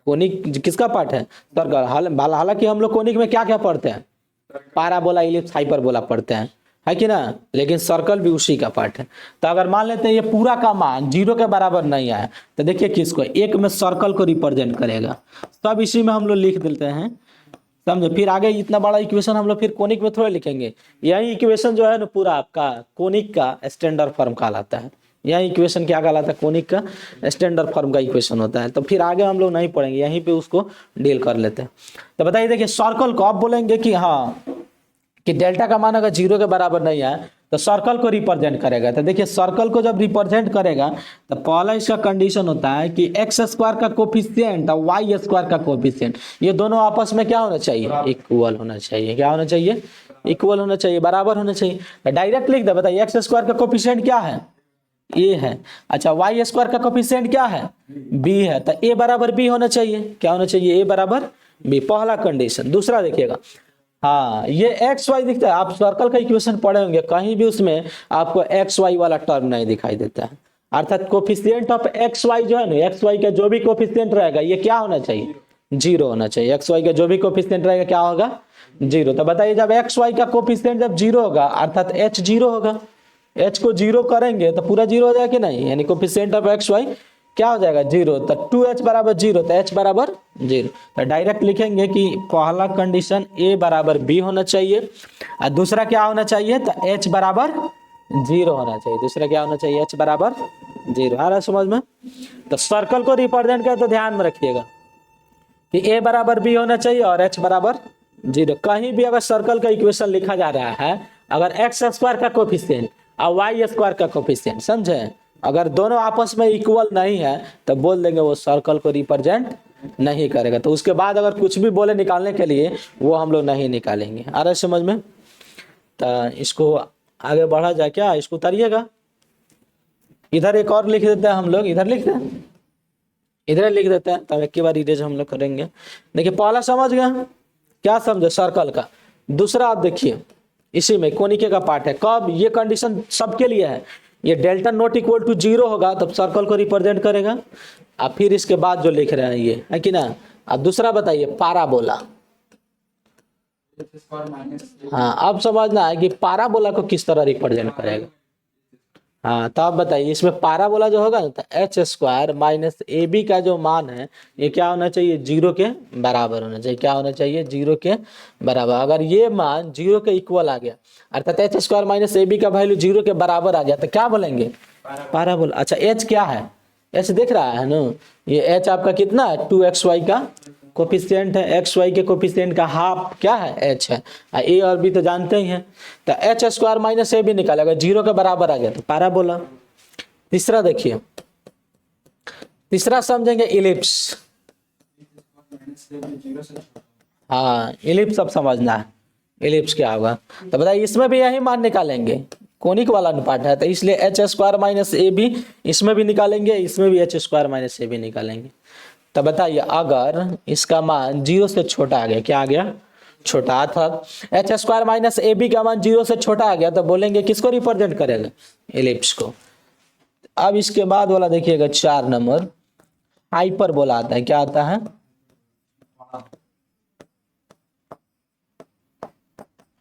[SPEAKER 1] कोनिक किसका पार्ट है? सर्कल। हालांकि हम लोग कोनिक में क्या क्या पढ़ते हैं? पैराबोला, इलिप्स, हाइपरबोला पढ़ते हैं, है कि ना, लेकिन सर्कल भी उसी का पार्ट है। तो अगर मान लेते हैं ये पूरा का मान जीरो के बराबर नहीं आया, तो देखिए किसको, एक में सर्कल को रिप्रेजेंट करेगा। सब इसी में हम लोग लिख देते हैं, समझे। फिर आगे इतना बड़ा इक्वेशन हम लोग फिर कोनिक में थोड़ा लिखेंगे। यही इक्वेशन जो है ना पूरा आपका कोनिक का स्टैंडर्ड फॉर्म कहलाता है। यह इक्वेशन क्या कहलाता है? कोनिक का स्टैंडर्ड फॉर्म का इक्वेशन होता है। तो फिर आगे हम लोग नहीं पढ़ेंगे, यहीं पे उसको डील कर लेते हैं। तो बताइए, देखिए सर्कल को आप बोलेंगे कि हाँ कि डेल्टा का मान अगर जीरो के बराबर नहीं है तो सर्कल को रिप्रेजेंट करेगा। तो देखिए सर्कल को जब रिप्रेजेंट करेगा तो पहला इसका कंडीशन होता है कि एक्स स्क्वायर का कोफिशिएंट और वाई स्क्वायर का कोफिशिएंट ये दोनों आपस में क्या होना चाहिए? इक्वल होना चाहिए। क्या होना चाहिए? इक्वल होना चाहिए, बराबर होना चाहिए। तो डायरेक्ट लिख दे, बताइए एक्स स्क्वायर का कोफिशिएंट क्या है? ए है। अच्छा, वाई स्क्वायर का कोफिशिएंट क्या है? बी है। तो ए बराबर बी होना चाहिए। क्या होना चाहिए? ए बराबर बी, पहला कंडीशन। दूसरा देखिएगा, हाँ ये एक्स वाई दिखता है, आप सर्कल का इक्वेशन पढ़े होंगे, कहीं भी उसमें आपको एक्स वाई वाला टर्म नहीं दिखाई देता है। अर्थात कोफिशिएंट ऑफ एक्स वाई जो है ना, एक्स वाई का जो भी कोफिशिएंट रहेगा ये क्या होना चाहिए? जीरो होना चाहिए। एक्स वाई का जो भी कोफिशिएंट रहेगा क्या होगा? जीरो। तो बताइए जब एक्स वाई का कोफिशिएंट जब जीरो होगा अर्थात एच जीरो होगा। एच को जीरो करेंगे तो पूरा जीरो हो जाएगा कि नहीं, यानी कोफिशिएंट ऑफ एक्स वाई क्या हो जाएगा? जीरो। तो 2h बराबर जीरो, तो h बराबर जीरो। तो डायरेक्ट लिखेंगे कि पहला कंडीशन a बराबर b होना चाहिए और दूसरा क्या होना चाहिए? तो h बराबर जीरो होना चाहिए। दूसरा क्या होना चाहिए? h बराबर जीरो। आ रहा है समझ में? तो सर्कल को रिप्रेजेंट कर तो ध्यान में रखिएगा कि a बराबर b होना चाहिए और h बराबर जीरो। कहीं भी अगर सर्कल का इक्वेशन लिखा जा रहा है, अगर एक्स स्क्वायर का कोफिशिएंट और वाई स्क्वायर का कोफिशिएंट, समझे, अगर दोनों आपस में इक्वल नहीं है तो बोल देंगे वो सर्कल को रिप्रेजेंट नहीं करेगा। तो उसके बाद अगर कुछ भी बोले निकालने के लिए वो हम लोग नहीं निकालेंगे। आ रहा है समझ में? तो इसको आगे बढ़ा जाए क्या? इसको उतारिएगा, इधर एक और लिख देते हैं हम लोग, इधर लिख दें, इधर लिख देते हैं, तब एक के बार इरेज हम लोग करेंगे। देखिए पहला समझ गया, क्या समझे? सर्कल का। दूसरा आप देखिए इसी में कोनिके का पार्ट है। कब? ये कंडीशन सबके लिए है, ये delta not equal to zero होगा तब सर्कल को रिप्रेजेंट करेगा। अब फिर इसके बाद जो लिख रहे हैं ये है कि ना। अब दूसरा बताइए पैराबोला। हाँ अब समझना है कि पैराबोला को किस तरह रिप्रेजेंट करेगा। हाँ तो आप बताइए, इसमें पैराबोला जो होगा ना तो H square minus A B का जो मान है ये क्या होना चाहिए? जीरो के बराबर होना चाहिए। क्या होना चाहिए? जीरो के बराबर। अगर ये मान जीरो के इक्वल आ गया अर्थात H square minus A B का वैल्यू जीरो के बराबर आ गया तो क्या बोलेंगे? पैराबोला। अच्छा एच क्या है? एच दिख रहा है ना, ये एच आपका कितना है? 2xy का कोफिशिएंट है। एक्स वाई के कोफिशिएंट का हाफ क्या है? एच है। ए और बी तो जानते ही हैं, तो एच स्क्वायर माइनस ए भी निकालेगा, जीरो के बराबर आ गया तो पैराबोला। तीसरा देखिए, तीसरा समझेंगे इलिप्स। हाँ इलिप्स अब समझना है, इलिप्स क्या होगा। तो बताइए इसमें भी यही मान निकालेंगे, कोनिक वाला अनुपात है तो इसलिए H square minus A B इसमें भी निकालेंगे, इसमें भी H square minus A B निकालेंगे। तो बताइए अगर इसका मान जीरो से छोटा आ गया, क्या आ गया? छोटा, अर्थात H square minus A B का मान जीरो से छोटा आ गया तो बोलेंगे किसको रिप्रेजेंट करेगा? इलिप्स को। अब इसके बाद वाला देखिएगा 4 नंबर, हाइपरबोला आता है। क्या आता है?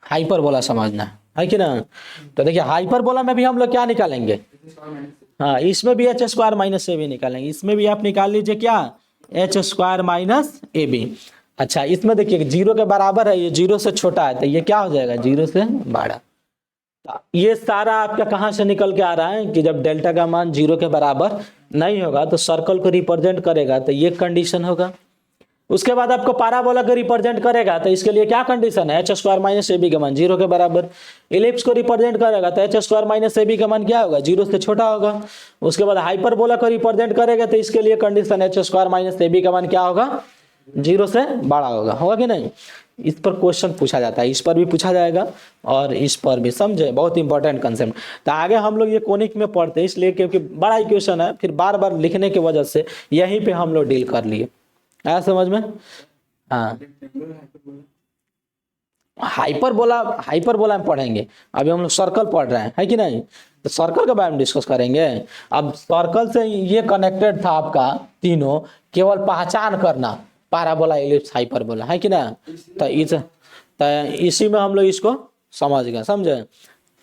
[SPEAKER 1] हाइपरबोला समझना है कि ना। तो देखिए हाइपरबोला में भी हम लोग क्या निकालेंगे? हाँ इसमें भी H square minus A B निकालेंगे। इसमें भी आप निकाल लीजिए क्या? H square minus A B. अच्छा इसमें देखिए जीरो के बराबर है, ये जीरो से छोटा है तो ये क्या हो जाएगा? जीरो से बड़ा। ये सारा आपका कहाँ से निकल के आ रहा है कि जब डेल्टा का मान जीरो के बराबर नहीं होगा तो सर्कल को रिप्रेजेंट करेगा, तो ये कंडीशन होगा। उसके बाद आपको पैराबोला को रिप्रेजेंट करेगा तो इसके लिए क्या कंडीशन है? H square minus A B का मान जीरो के बराबर। इलिप्स को रिप्रेजेंट करेगा तो H square minus A B का मान क्या होगा? जीरो से छोटा होगा। उसके बाद हाइपरबोला को रिप्रेजेंट करेगा तो इसके लिए condition H square minus A B का मान क्या होगा? जीरो से बड़ा होगा। होगा कि नहीं? इस पर क्वेश्चन पूछा जाता है, इस पर भी पूछा जाएगा और इस पर भी, समझे, बहुत इंपॉर्टेंट कंसेप्ट। तो आगे हम लोग ये कोनिक में पढ़ते हैं इसलिए क्योंकि बड़ा इक्वेशन है, फिर बार बार लिखने की वजह से यहीं पे हम लोग डील कर लिए। आया समझ में? हाँ हाइपरबोला में पढ़ेंगे। अभी हम लोग सर्कल पढ़ रहे हैं, है कि नहीं? तो सर्कल के बारे में डिस्कस करेंगे। अब सर्कल से ये कनेक्टेड था आपका तीनों, केवल पहचान करना पैराबोला, इलिप्स, हाइपरबोला, है कि ना? तो इसी में हम लोग इसको समझ गए, समझे?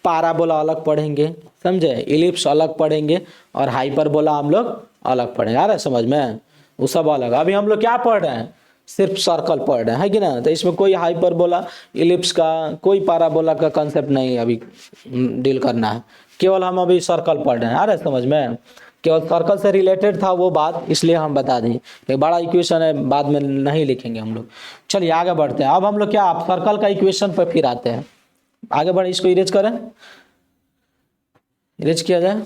[SPEAKER 1] पैराबोला अलग पढ़ेंगे, समझे? इलिप्स अलग पढ़ेंगे और हाइपरबोला हम लोग अलग पढ़ेंगे। आ रहा है समझ में? वो सब अलग। अभी हम लोग क्या पढ़ रहे हैं? सिर्फ सर्कल पढ़ रहे हैं, है कि ना? तो इसमें कोई हाइपरबोला, इलिप्स का, कोई पैराबोला का कंसेप्ट नहीं अभी डील करना है। केवल हम अभी सर्कल पढ़ रहे हैं। आ रहा है समझ में? केवल सर्कल से रिलेटेड था वो बात, इसलिए हम बता दें। एक बड़ा इक्वेशन है, बाद में नहीं लिखेंगे हम लोग। चलिए आगे बढ़ते हैं। अब हम लोग क्या, आप सर्कल का इक्वेशन पर फिर आते हैं। आगे बढ़े, इसको इरेज करें, इरेज किया जाए,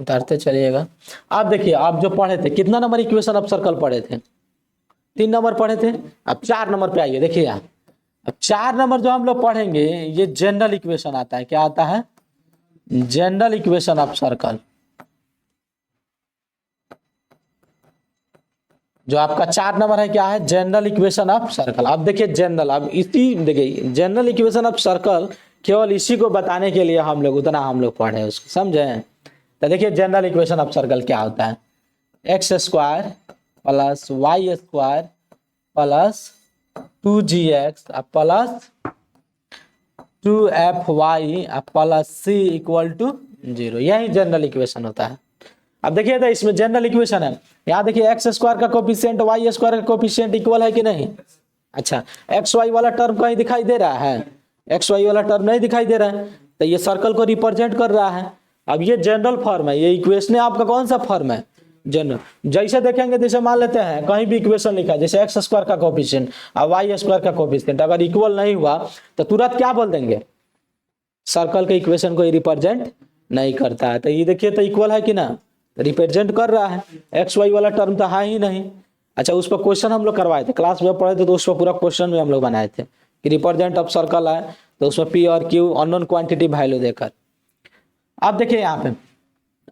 [SPEAKER 1] उतारते चलिएगा। आप देखिए, आप जो पढ़े थे, कितना नंबर इक्वेशन आप सर्कल पढ़े थे? 3 नंबर पढ़े थे। अब 4 नंबर पे आइए, देखिए आप, अब 4 नंबर जो हम लोग पढ़ेंगे, ये जनरल इक्वेशन आता है। क्या आता है? General equation of circle. जो आपका 4 नंबर है, क्या है? General equation of circle. अब देखिए जनरल, अब इसी देखिए जनरल इक्वेशन ऑफ सर्कल, केवल इसी को बताने के लिए हम लोग उतना हम लोग पढ़े उसको, समझे? तो देखिए जनरल इक्वेशन ऑफ सर्कल क्या होता है? X square plus Y square plus 2gx plus 2fy plus c equal to 0। यही जनरल इक्वेशन होता है। अब देखिए, तो इसमें जनरल इक्वेशन है, यहाँ देखिए एक्स स्क्वायर का कोफिशिएंट, वाई स्क्वायर का कोफिशिएंट इक्वल है कि नहीं? अच्छा, एक्स वाई वाला टर्म कहीं दिखाई दे रहा है? एक्स वाई वाला टर्म नहीं दिखाई दे रहा है, तो ये सर्कल को रिप्रेजेंट कर रहा है। अब ये जनरल फॉर्म है, ये इक्वेशन आपका कौन सा फॉर्म है? जनरल। जैसे देखेंगे, जैसे मान लेते हैं कहीं भी इक्वेशन लिखा है, जैसे एक्स स्क्वायर का कोफिशिएंट और वाई स्क्वायर का कोफिशिएंट अगर इक्वल नहीं हुआ तो तुरंत क्या बोल देंगे? सर्कल के इक्वेशन को रिप्रेजेंट नहीं करता है। तो ये देखिए, तो इक्वल है कि ना? रिप्रेजेंट कर रहा है। एक्स वाई वाला टर्म तो है ही नहीं। अच्छा, उस पर क्वेश्चन हम लोग करवाए थे, क्लास में पढ़े थे, तो उस पर पूरा क्वेश्चन में हम लोग बनाए थे कि रिप्रेजेंट ऑफ सर्कल है, तो उसमें पी और क्यू अननोन क्वांटिटी वैल्यू देकर। अब देखिए यहाँ पे,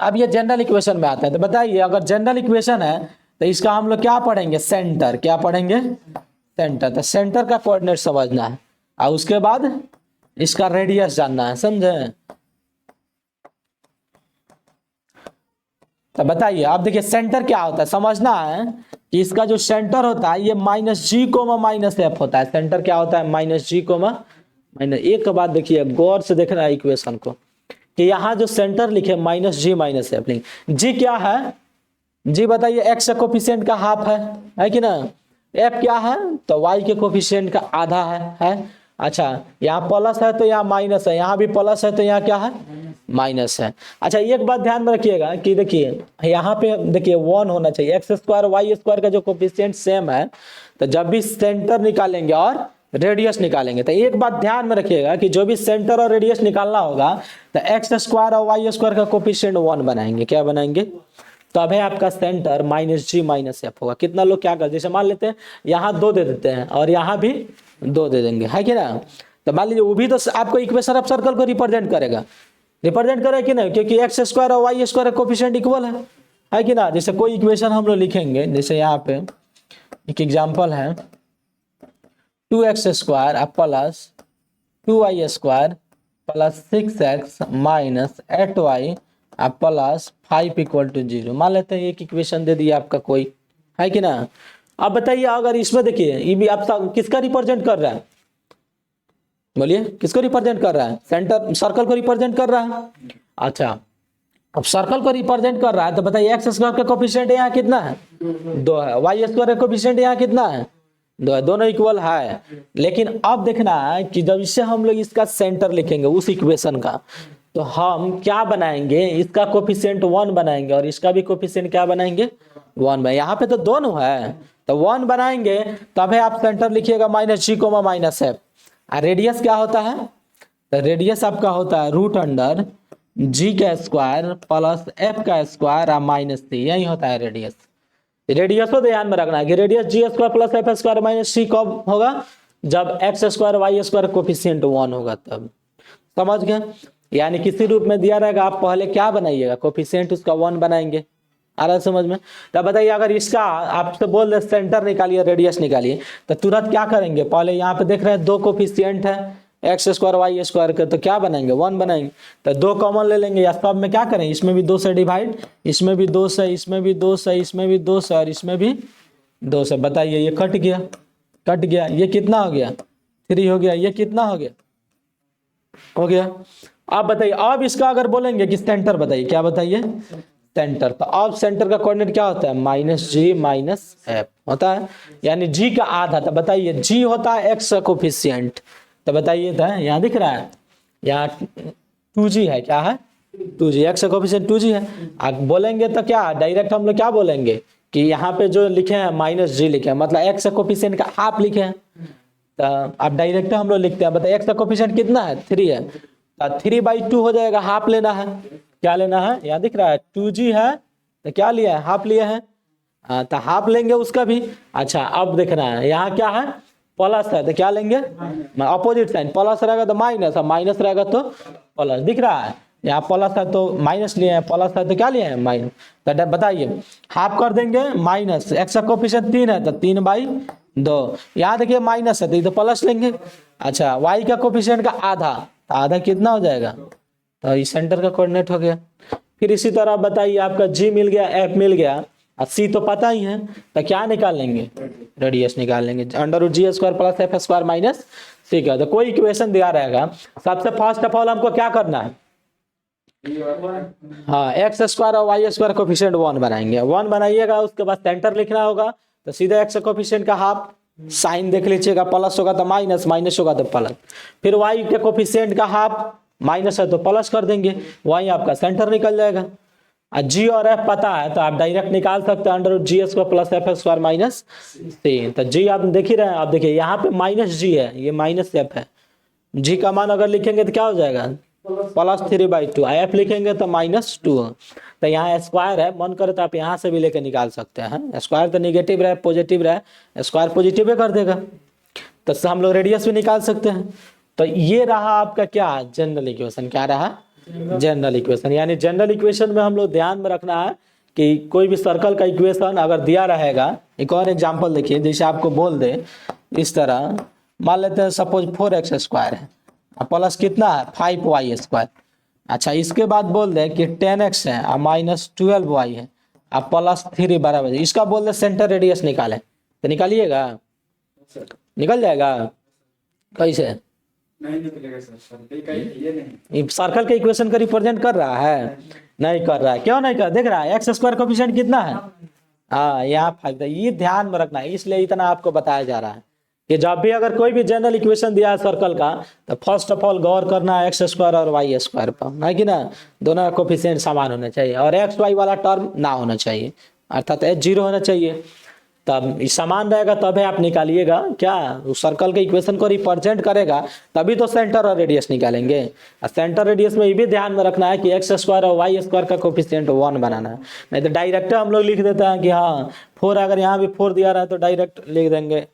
[SPEAKER 1] अब ये जनरल इक्वेशन में आता है। तो बताइए, अगर जनरल इक्वेशन है तो इसका हम लोग क्या पढ़ेंगे? सेंटर। क्या पढ़ेंगे? सेंटर। तो सेंटर का कोऑर्डिनेट समझना है और उसके बाद इसका रेडियस जानना है, समझे? तो बताइए, आप देखिए सेंटर क्या होता है, समझना है कि इसका जो सेंटर होता है ये -g,-f होता है। सेंटर क्या होता है? -g,-। एक बात देखिए, गौर से देखना है इक्वेशन को, कि यहाँ जो सेंटर लिखे -g-f लिखे। जी क्या है? जी बताइए, एक्स का कोफिशिएंट का हाफ है कि ना? एफ क्या है? तो वाई के कोफिशिएंट का आधा है। अच्छा, यहाँ प्लस है तो यहाँ माइनस है, यहाँ भी प्लस है तो यहाँ क्या है? माइनस है। अच्छा, एक बात ध्यान में रखिएगा कि देखिए यहाँ पे देखिए 1 होना चाहिए। एक्स स्क्वायर वाई स्क्वायर का जो कोफिशिएंट सेम है, तो जब भी सेंटर निकालेंगे और रेडियस निकालेंगे, तो एक बात ध्यान में रखिएगा कि जो भी सेंटर और रेडियस निकालना होगा तो एक्स स्क्वायर और वाई स्क्वायर का कोफिशिएंट 1 बनाएंगे। क्या बनाएंगे? तब है आपका सेंटर -g-f होगा। कितना लोग क्या कर, जैसे मान लेते हैं यहाँ 2 दे देते हैं और यहाँ भी 2 दे देंगे, है कि ना? तो मान लीजिए वो भी तो आपको इक्वेशन ऑफ सर्कल को रिप्रेजेंट करेगा कि नहीं? क्योंकि एक्स स्क्वायर और वाई स्क्वायर का कोफिशिएंट इक्वल है कि ना? जैसे कोई इक्वेशन हम लोग लिखेंगे, जैसे यहाँ पे एक एग्जांपल है 2x square plus 2y square plus 6x minus 8y plus 5 equal to 0। मान लेते हैं एक इक्वेशन दे दिया आपका कोई, है कि ना? अब बताइए, अगर इसमें देखिए ये भी आपका किसका रिप्रेजेंट कर रहा है? बोलिए, किसको रिप्रेजेंट कर रहा है? सेंटर, सर्कल को रिप्रेजेंट कर रहा है। अच्छा, अब सर्कल को रिप्रेजेंट कर रहा है तो बताइए एक्स स्क्वायर का कोफिशिएंट यहाँ कितना है? 2 है। वाई स्क्वायर का कोफिशिएंट यहाँ कितना है? 2 है। दोनों इक्वल है। लेकिन अब देखना है कि जब इससे हम लोग इसका सेंटर लिखेंगे उस इक्वेशन का, तो हम क्या बनाएंगे? इसका कोफिशिएंट 1 बनाएंगे और इसका भी कोफिशिएंट क्या बनाएंगे? 1 बनाएंगे। यहाँ पे तो दोनों है, तो 1 बनाएंगे, तब है आप सेंटर लिखिएगा -g,-f। और रेडियस क्या होता है? तो रेडियस आपका होता है √g का स्क्वायर प्लस f का स्क्वायर और -c। यही होता है रेडियस। रेडियस को ध्यान में रखना है कि radius g square plus f square minus c कब होगा? जब x square Y square coefficient 1 होगा तब। समझ गए? यानी किसी रूप में दिया रहेगा, आप पहले क्या बनाइएगा? कोफिशिएंट उसका 1 बनाएंगे, आ रहा है समझ में? तो बताइए अगर इसका आपसे बोल रहे सेंटर निकालिए रेडियस निकालिए तो तुरंत क्या करेंगे? पहले यहाँ पे देख रहे हैं दो कोफिशिएंट है एक्स स्क्वायर वाई स्क्वायर के, तो क्या बनाएंगे? 1 बनाएंगे। तो 2 कॉमन ले लेंगे या सब में क्या करें? इसमें भी 2 से डिवाइड, इसमें भी 2 से, इसमें भी 2 से, इसमें भी 2 से और इसमें भी 2 से। बताइए ये कट गया, कट गया, ये कितना हो गया? 3 हो गया। ये कितना हो गया? हो गया। अब बताइए अब इसका अगर बोलेंगे कि सेंटर बताइए, क्या बताइए? सेंटर। तो अब सेंटर का कोऑर्डिनेट क्या होता है? -g - f होता है, यानी g का आधा। तो बताइए g होता है x का कोफिशिएंट। तो बताइए था यहाँ दिख रहा है, यहाँ 2g है, क्या है? 2g, x का कोफिशिएंट 2g है। आप बोलेंगे तो क्या डायरेक्ट हम लोग क्या बोलेंगे कि यहाँ पे जो लिखे हैं -g लिखे हैं, मतलब x का कोफिशिएंट का हाफ लिखे हैं। तो आप डायरेक्ट हम लोग लिखते हैं, बताइए x का कोफिशिएंट कितना है? 3 है। तो 3/2 हो जाएगा, हाफ लेना है। क्या लेना है? यहाँ दिख रहा है 2g है, तो क्या लिया है? हाफ लिए हैं। तो हाफ लेंगे उसका भी। अच्छा अब देखना है यहाँ क्या है? प्लस है, तो क्या लेंगे? Opposite sign. प्लस रहेगा तो माइनस, और माइनस रहेगा तो प्लस। दिख रहा है यहाँ प्लस है तो माइनस लिए हैं, प्लस है तो क्या लिए हैं? माइनस। तो बताइए हाफ कर देंगे माइनस, एक्स का कोफिशिएंट 3 है तो 3/2। यहाँ देखिए माइनस है तो ये तो प्लस लेंगे। अच्छा वाई का कोफिशिएंट का आधा, तो आधा कितना हो जाएगा? तो ये सेंटर का कोऑर्डिनेट हो गया। फिर इसी तरह बताइए आपका g मिल गया, f मिल गया और c तो पता ही है, तो क्या निकाल लेंगे? रेडियस निकाल लेंगे। √g² + f² - c का। तो कोई इक्वेशन दिया रहेगा, सबसे फर्स्ट ऑफ ऑल हमको क्या करना है? हाँ x² और y² कोफिशिएंट 1 बनाएंगे। 1 बनाइएगा, उसके बाद सेंटर लिखना होगा। तो सीधे x कोफिशिएंट का हाफ, साइन देख लीजिएगा, प्लस होगा तो माइनस, माइनस होगा तो प्लस। फिर y के कोफिशिएंट का हाफ, माइनस है तो प्लस कर देंगे, वहीं आपका सेंटर निकल जाएगा। g और f पता है तो आप डायरेक्ट निकाल सकते हैं √g² + f² - c। तो g आप देख ही रहे हैं। आप देखिए यहाँ पे -g है, ये -f है। g का मान अगर लिखेंगे तो क्या हो जाएगा? +3/2। f लिखेंगे तो -2। तो यहाँ स्क्वायर है, मन करे तो आप यहाँ से भी लेके निकाल सकते हैं। स्क्वायर तो निगेटिव रहे पॉजिटिव रहे, स्क्वायर पॉजिटिव कर देगा, तो हम लोग रेडियस भी निकाल सकते हैं। तो ये रहा आपका क्या? General equation. क्या रहा? General equation. यानी जनरल इक्वेशन में हम लोग ध्यान में रखना है कि कोई भी सर्कल का इक्वेशन अगर दिया रहेगा, एक और एग्जांपल देखिए, जैसे आपको बोल दे इस तरह, मान लेते हैं सपोज 4x² है प्लस कितना है? 5y²। अच्छा इसके बाद बोल दे कि 10x है और -12y है और +3 बराबर। इसका बोल दे सेंटर रेडियस निकाले, तो निकालिएगा? निकल जाएगा। कैसे? नहीं निकलेगा सर, ये सर्कल के इक्वेशन का रिप्रेजेंट कर रहा है? नहीं कर रहा है। क्यों नहीं कर? देख रहा है x² कोफिशिएंट कितना है? हाँ यहाँ 5। ये ध्यान में रखना है, इसलिए इतना आपको बताया जा रहा है कि जब भी अगर कोई भी जनरल इक्वेशन दिया है सर्कल का, तो फर्स्ट ऑफ ऑल गौर करना है x² और y² पर, है कि ना? दोनों का कोफिशिएंट समान होना चाहिए और x y वाला टर्म ना होना चाहिए, अर्थात h 0 होना चाहिए। तब समान रहेगा तभी आप निकालिएगा। क्या उस सर्कल के इक्वेशन को रिप्रेजेंट करेगा, तभी तो सेंटर और रेडियस निकालेंगे। और सेंटर रेडियस में ये भी ध्यान में रखना है कि x² और y² का कोफिशिएंट 1 बनाना है। नहीं तो डायरेक्ट हम लोग लिख देते हैं कि हाँ 4, अगर यहाँ भी 4 दिया रहा है तो डायरेक्ट लिख देंगे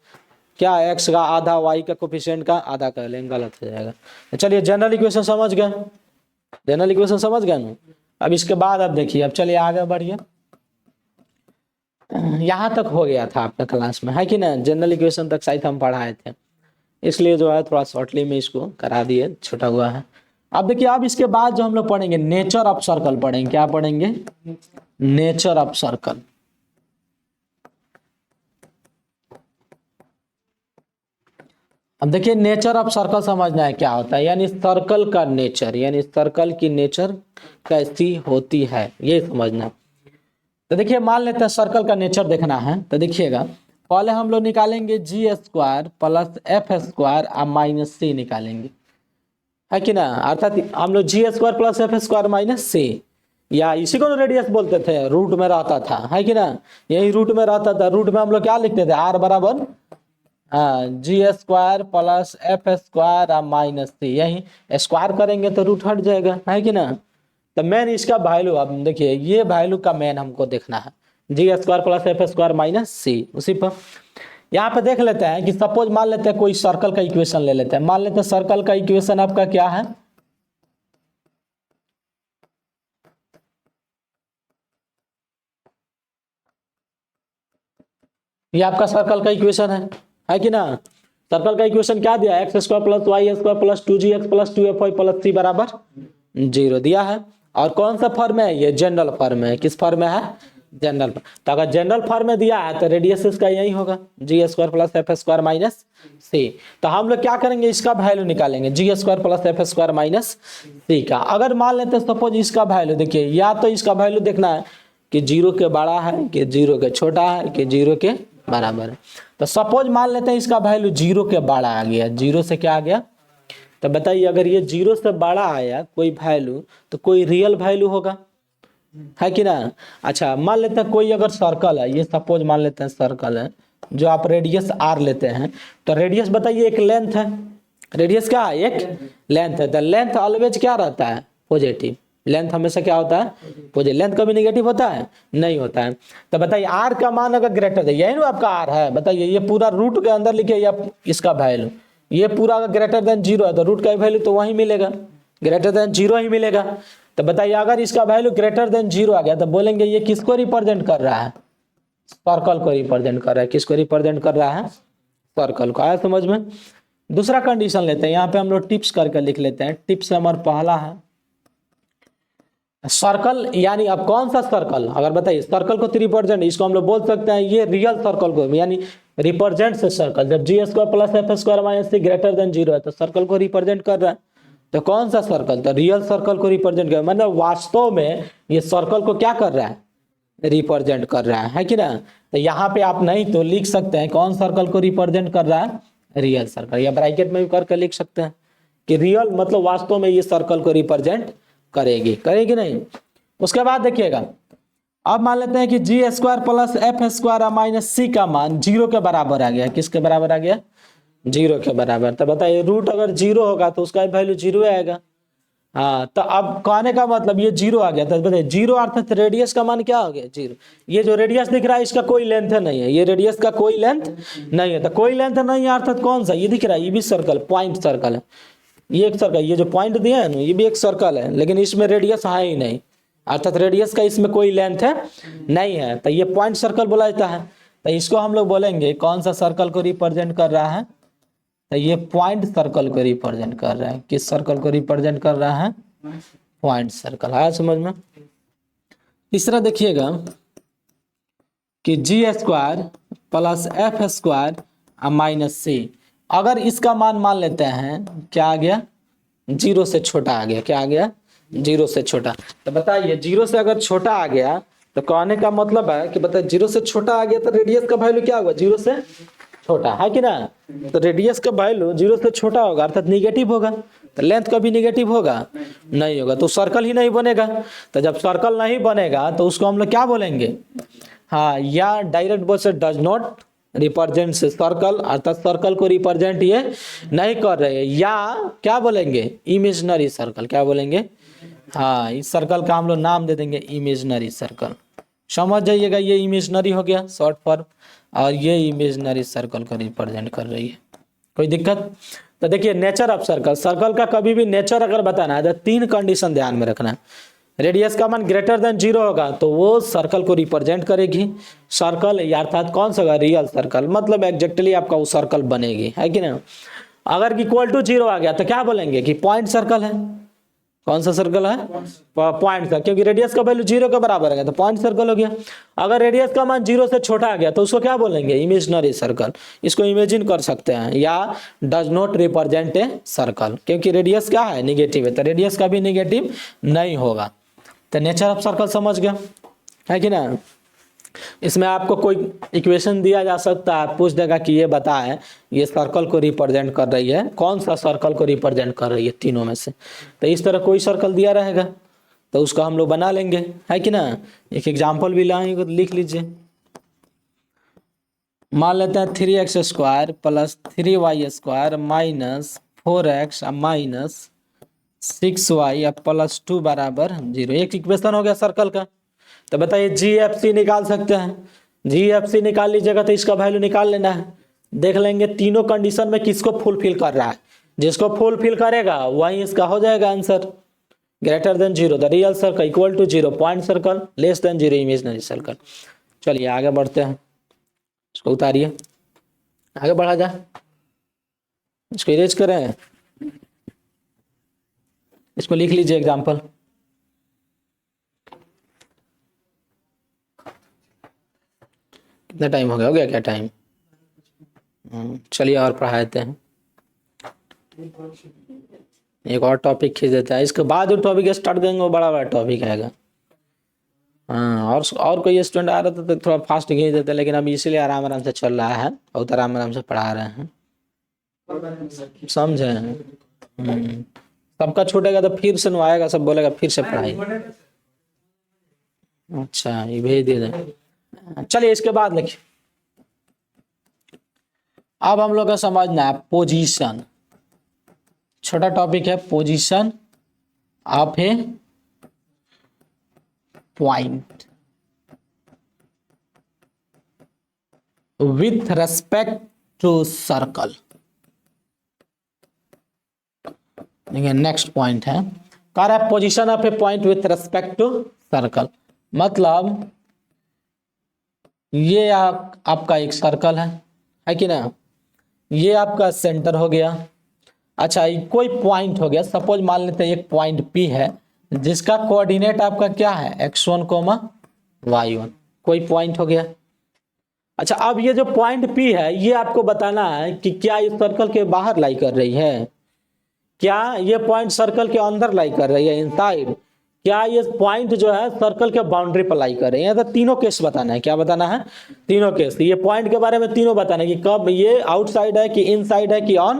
[SPEAKER 1] क्या? x का आधा, y का कोफिशिएंट का आधा कर लेंगे, गलत हो जाएगा। तो चलिए जनरल इक्वेशन समझ गए, जनरल इक्वेशन समझ गए ना? अब इसके बाद अब देखिए, अब चलिए आगे बढ़िए। यहाँ तक हो गया था आपका क्लास में, है कि ना? जनरल इक्वेशन तक शायद हम पढ़ाए थे, इसलिए जो है थोड़ा शॉर्टली में इसको करा दिए, छोटा हुआ है। अब देखिए अब इसके बाद जो हम लोग पढ़ेंगे नेचर ऑफ सर्कल पढ़ेंगे। क्या पढ़ेंगे? Nature of circle. अब देखिए नेचर ऑफ सर्कल समझना है क्या होता है, यानी सर्कल का नेचर, यानी सर्कल की नेचर कैसी होती है, ये समझना। तो देखिए मान लेते हैं सर्कल का नेचर देखना है, तो देखिएगा पहले हम लोग निकालेंगे g² + f² - c निकालेंगे, है कि ना? अर्थात हम लोग g² + f² - c, या इसी को रेडियस बोलते थे, रूट में रहता था, है कि ना? यही रूट में रहता था। रूट में हम लोग क्या लिखते थे? r बराबर g² + f² - c, यही स्क्वायर करेंगे तो रूट हट जाएगा, है कि ना? तो मेन इसका वैल्यू, अब देखिए ये वैल्यू का मेन हमको देखना है, g² + f² - c। उसी पर यहाँ पे देख लेते हैं कि सपोज मान लेते हैं कोई सर्कल का इक्वेशन ले लेते हैं। मान लेते हैं सर्कल का इक्वेशन आपका क्या है? ये आपका सर्कल का इक्वेशन है कि ना। सर्कल का इक्वेशन क्या दिया, X square plus Y square plus 2gx plus 2fy plus c बराबर 0 दिया है। और कौन सा फॉर्म है, ये जनरल फॉर्म है। किस फॉर्म में है, जनरल। तो अगर जनरल फॉर्म में दिया है तो रेडियस इसका यही होगा G square plus F square minus C. तो हम लोग क्या करेंगे, इसका वैल्यू निकालेंगे G square plus F square minus C का। अगर मान लेते हैं सपोज इसका वैल्यू, देखिए या तो इसका वैल्यू देखना है कि 0 के बड़ा है कि 0 के छोटा है कि 0 के बराबर है। तो सपोज मान लेते हैं इसका वैल्यू 0 के बड़ा आ गया, 0 से क्या आ गया। तो बताइए अगर ये 0 से बड़ा आया कोई वैल्यू तो कोई रियल वैल्यू होगा, है कि ना। अच्छा मान लेते हैं कोई अगर सर्कल है, ये सपोज मान लेते हैं सर्कल है जो आप रेडियस r लेते हैं। तो रेडियस बताइए एक लेंथ है, रेडियस क्या है, एक लेंथ है। तो लेंथ ऑलवेज क्या रहता है, पॉजिटिव। लेंथ हमेशा क्या होता है, पॉजिटिव। लेंथ कभी नेगेटिव होता है, नहीं होता है। तो बताइए r का मान अगर ग्रेटर है, यही ना आपका r है, बताइए ये पूरा रूट के अंदर लिखिए या इसका वैल्यू, ये पूरा अगर ग्रेटर देन 0 है तो रूट का वैल्यू तो वही मिलेगा, ग्रेटर देन 0 ही मिलेगा। तो बताइए अगर इसका वैल्यू ग्रेटर देन 0 आ गया तो बोलेंगे ये किसको रिप्रेजेंट कर रहा है, सर्कल को रिप्रेजेंट कर रहा है। किसको रिप्रेजेंट कर रहा है, सर्कल को। आया समझ में। दूसरा कंडीशन लेते हैं, यहाँ पे हम लोग टिप्स करके लिख लेते हैं। टिप्स नंबर पहला है सर्कल, यानी अब कौन सा सर्कल, अगर बताइए सर्कल को रिप्रेजेंट, इसको हम लोग बोल सकते हैं ये रियल सर्कल को, यानी रिप्रेजेंट से सर्कल। जब G square plus F square minus C greater than 0 है तो सर्कल को रिप्रेजेंट कर रहा है। तो कौन सा सर्कल, तो रियल सर्कल को रिप्रेजेंट कर, मतलब वास्तव में ये सर्कल को क्या कर रहा है, रिप्रेजेंट कर रहा है कि ना। तो यहाँ पे आप नहीं तो लिख सकते हैं कौन सर्कल को रिप्रेजेंट कर रहा है, रियल सर्कल, या ब्रैकेट में भी करके लिख सकते हैं कि रियल मतलब वास्तव में ये सर्कल को रिप्रेजेंट करेगी, करेगी नहीं। उसके बाद देखिएगा अब मान लेते हैं कि G square plus F square minus C का मान 0 के बराबर आ गया। किसके बराबर आ गया, 0 के बराबर। तो बताइए रूट अगर 0 होगा तो उसका वैल्यू 0 आएगा। हाँ तो अब कहने का मतलब ये 0 आ गया, तो बताइए 0 अर्थात रेडियस का मान क्या हो गया, 0। ये जो रेडियस दिख रहा है इसका कोई लेंथ नहीं है, ये रेडियस का कोई लेंथ नहीं है। तो कोई लेंथ नहीं है अर्थात कौन सा, ये दिख रहा है, ये भी सर्कल, पॉइंट सर्कल है, ये एक सर्कल, ये जो पॉइंट दिया है ना ये भी एक सर्कल है, लेकिन इसमें रेडियस है ही नहीं, अर्थात रेडियस का इसमें कोई लेंथ है नहीं है। तो ये पॉइंट सर्कल बोला जाता है। तो इसको हम लोग बोलेंगे कौन सा सर्कल को रिप्रेजेंट कर रहा है, तो ये पॉइंट सर्कल को रिप्रेजेंट कर रहा है। किस सर्कल को रिप्रेजेंट कर रहा है, पॉइंट सर्कल। आया समझ में। तीसरा देखिएगा कि G square plus F square minus C, अगर इसका मान लेते हैं क्या आ गया, 0 से छोटा आ गया। क्या आ गया, 0 से छोटा। तो बताइए 0 से अगर छोटा आ गया तो कहने का मतलब है कि बताइए 0 से छोटा आ गया तो रेडियस का वैल्यू क्या होगा, 0 से छोटा, है कि ना। तो रेडियस का वैल्यू 0 से छोटा होगा अर्थात निगेटिव होगा। तो लेंथ कभी निगेटिव होगा नहीं होगा, तो सर्कल ही नहीं बनेगा। तो जब सर्कल नहीं बनेगा तो उसको हम लोग क्या बोलेंगे, हाँ, या डायरेक्ट बोल से डज नॉट रिप्रेजेंट से सर्कल, अर्थात सर्कल को रिप्रेजेंट ये नहीं कर रहे, या क्या बोलेंगे, इमेजिनरी सर्कल। क्या बोलेंगे, हाँ, इस सर्कल का हम लोग नाम दे देंगे इमेजिनरी सर्कल। समझ जाइएगा ये इमेजिनरी हो गया शॉर्ट फॉर्म, और ये इमेजिनरी सर्कल को रिप्रेजेंट कर रही है। कोई दिक्कत। तो देखिए नेचर ऑफ सर्कल, सर्कल का कभी भी नेचर अगर बताना है तो 3 कंडीशन ध्यान में रखना है। रेडियस का मान ग्रेटर देन 0 होगा तो वो सर्कल को रिप्रेजेंट करेगी। सर्कल अर्थात कौन सा होगा, रियल सर्कल, मतलब एग्जैक्टली आपका वो सर्कल बनेगी, है कि ना। अगर इक्वल टू 0 आ गया तो क्या बोलेंगे कि पॉइंट सर्कल है। कौन सा सर्कल है, पॉइंट सर्कल, क्योंकि रेडियस का वैल्यू 0 के बराबर है तो पॉइंट सर्कल हो गया। अगर रेडियस का मान 0 से छोटा आ गया तो उसको क्या बोलेंगे, इमेजिनरी सर्कल। इसको इमेजिन कर सकते हैं, या does not represent a circle, क्योंकि रेडियस क्या है, निगेटिव है, तो रेडियस का भी निगेटिव नहीं होगा। तो नेचर ऑफ सर्कल समझ गया, है कि ना। इसमें आपको कोई इक्वेशन दिया जा सकता है, पूछ देगा कि ये बताएं ये सर्कल को रिप्रेजेंट कर रही है, कौन सा सर्कल को रिप्रेजेंट कर रही है तीनों में से। तो इस तरह कोई सर्कल दिया रहेगा तो उसका हम लोग बना लेंगे, है कि ना। एक एग्जाम्पल भी लाएंगे तो लिख लीजिए। मान लेते हैं 3x square plus 3y square minus 4x minus 6y plus 2 बराबर 0। एक इक्वेशन हो गया सर्कल का। तो बताइए GFC निकाल सकते हैं, GFC निकाल लीजिएगा तो इसका वैल्यू निकाल लेना है। देख लेंगे तीनों कंडीशन में किसको फुलफिल कर रहा है, जिसको फुलफिल करेगा वही इसका हो जाएगा answer. Greater than 0 the real circle, equal to 0 point circle, less than 0 imaginary circle. चलिए आगे बढ़ते हैं। इसको उतारिए, आगे बढ़ा जाए, इसको इरेज करें, इसको लिख लीजिए एग्जाम्पल। कितना टाइम हो गया क्या टाइम? चलिए और पढ़ा देते हैं, एक और टॉपिक खींच देता है, इसके बाद जो टॉपिक स्टार्ट करेंगे वो बड़ा बड़ा टॉपिक आएगा। हाँ, और कोई स्टूडेंट आ रहा था तो थोड़ा फास्ट खींच देते, लेकिन अभी इसीलिए आराम आराम से चल रहा है, बहुत आराम आराम से पढ़ा रहे हैं, समझे? सबका छूटेगा तो फिर से आएगा, सब बोलेगा फिर से पढ़ाई। अच्छा, ये भेज दे दें। चलिए इसके बाद लिखिए, अब हम लोग का समझना है पोजीशन, छोटा टॉपिक है position of a point with respect to circle. देखिए नेक्स्ट पॉइंट है, कह रहा है position of a point with respect to circle, मतलब ये आपका एक सर्कल है कि ना, ये आपका सेंटर हो गया। अच्छा, कोई पॉइंट हो गया, सपोज मान लेते हैं एक पॉइंट P है जिसका कोऑर्डिनेट आपका क्या है x1, y1, कोई पॉइंट हो गया। अच्छा, अब ये जो पॉइंट P है ये आपको बताना है कि क्या ये सर्कल के बाहर लाई कर रही है, क्या ये पॉइंट सर्कल के अंदर लाई कर रही है, इनसाइड, क्या ये पॉइंट जो है सर्कल के बाउंड्री पर लाई कर रही है। तो तीनों केस बताना है, क्या बताना है? तीनों केस, ये पॉइंट के बारे में तीनों बताना है कि कब ये आउटसाइड है कि इनसाइड है कि ऑन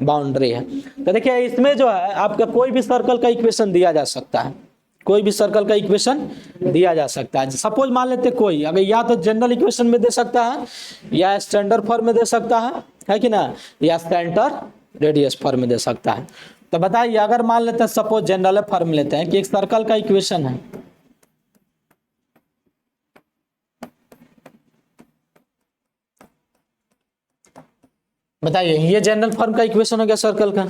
[SPEAKER 1] बाउंड्री है। तो देखिए इसमें जो है आपका कोई भी सर्कल का इक्वेशन दिया जा सकता है, कोई भी सर्कल का इक्वेशन दिया जा सकता है। सपोज मान लेते कोई, अगर या तो जनरल इक्वेशन में दे सकता है, या स्टैंडर्ड फॉर्म में दे सकता है कि ना, या सेंटर रेडियस फॉर्म में दे सकता है। तो बताइए, अगर मान लेते हैं सपोज जनरल फॉर्म लेते हैं कि एक सर्कल का इक्वेशन है, बताइए ये जनरल फॉर्म का इक्वेशन हो गया सर्कल का,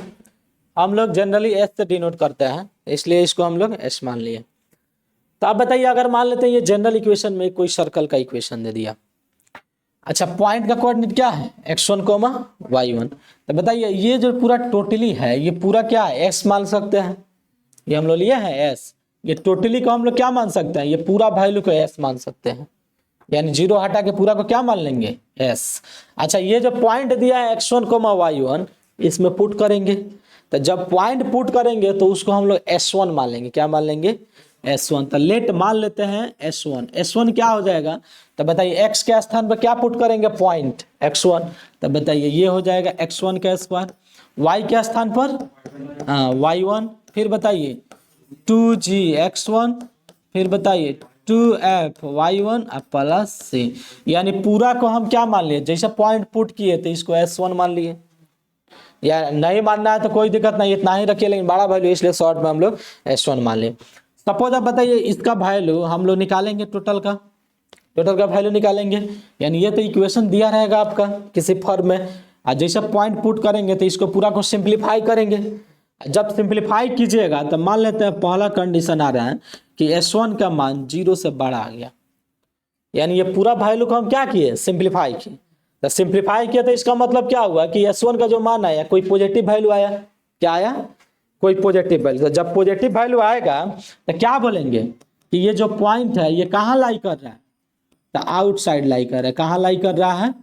[SPEAKER 1] हम लोग जनरली एस से डिनोट करते हैं, इसलिए इसको हम लोग एस मान लिए। तो आप बताइए, अगर मान लेते हैं ये जनरल इक्वेशन में कोई सर्कल का इक्वेशन दे दिया, अच्छा पॉइंट का कोऑर्डिनेट क्या है x1, y1, तो बताइए ये जो पूरा टोटली है ये पूरा क्या है, s मान सकते हैं, ये हम लोग लिए हैं s, ये टोटली को हम लोग क्या मान सकते हैं, ये पूरा वैल्यू को s मान सकते हैं, यानी जीरो हटा के पूरा को क्या मान लेंगे, s। अच्छा, ये जो पॉइंट दिया है x1, y1, इसमें पुट करेंगे, तो जब पॉइंट पुट करेंगे तो उसको हम लोग s1 मान लेंगे, क्या मान लेंगे, S1। तो लेट मान लेते हैं S1, S1 क्या हो जाएगा, तो बताइए x के स्थान पर क्या पुट करेंगे, पॉइंट x1, तो बताइए ये हो जाएगा x1 का स्क्वायर, y के स्थान पर y1, फिर बताइए 2gx1, फिर बताइए 2f(y1) प्लस c, यानी पूरा को हम क्या मान लिए, जैसे पॉइंट पुट किए तो इसको S1 मान लिए, या नहीं मानना है तो कोई दिक्कत नहीं, इतना ही रखिए, लेकिन बड़ा वैल्यू इसलिए शॉर्ट में हम लोग S1 मान लिए। सपोज आप बताइए इसका वैल्यू हम लोग निकालेंगे, टोटल का वैल्यू निकालेंगे, यानी ये तो इक्वेशन दिया रहेगा आपका किसी फॉर्म में, और जैसे पॉइंट पुट करेंगे तो इसको पूरा को सिंप्लीफाई करेंगे, जब सिंप्लीफाई कीजिएगा तो मान लेते हैं पहला कंडीशन आ रहा है कि S1 का मान 0 से बड़ा आ गया, यानी ये पूरा वैल्यू को हम क्या किए, सिंप्लीफाई किए, तो सिंप्लीफाई किया तो इसका मतलब क्या हुआ कि S1 का जो मान आया कोई पॉजिटिव वैल्यू आया, क्या आया, कोई पॉजिटिव वैल्यू। तो जब पॉजिटिव वैल्यू आएगा तो क्या बोलेंगे कि ये जो पॉइंट है ये कहाँ लाई कर रहा है, तो आउटसाइड लाई कर रहा है, कहाँ लाई कर रहा है,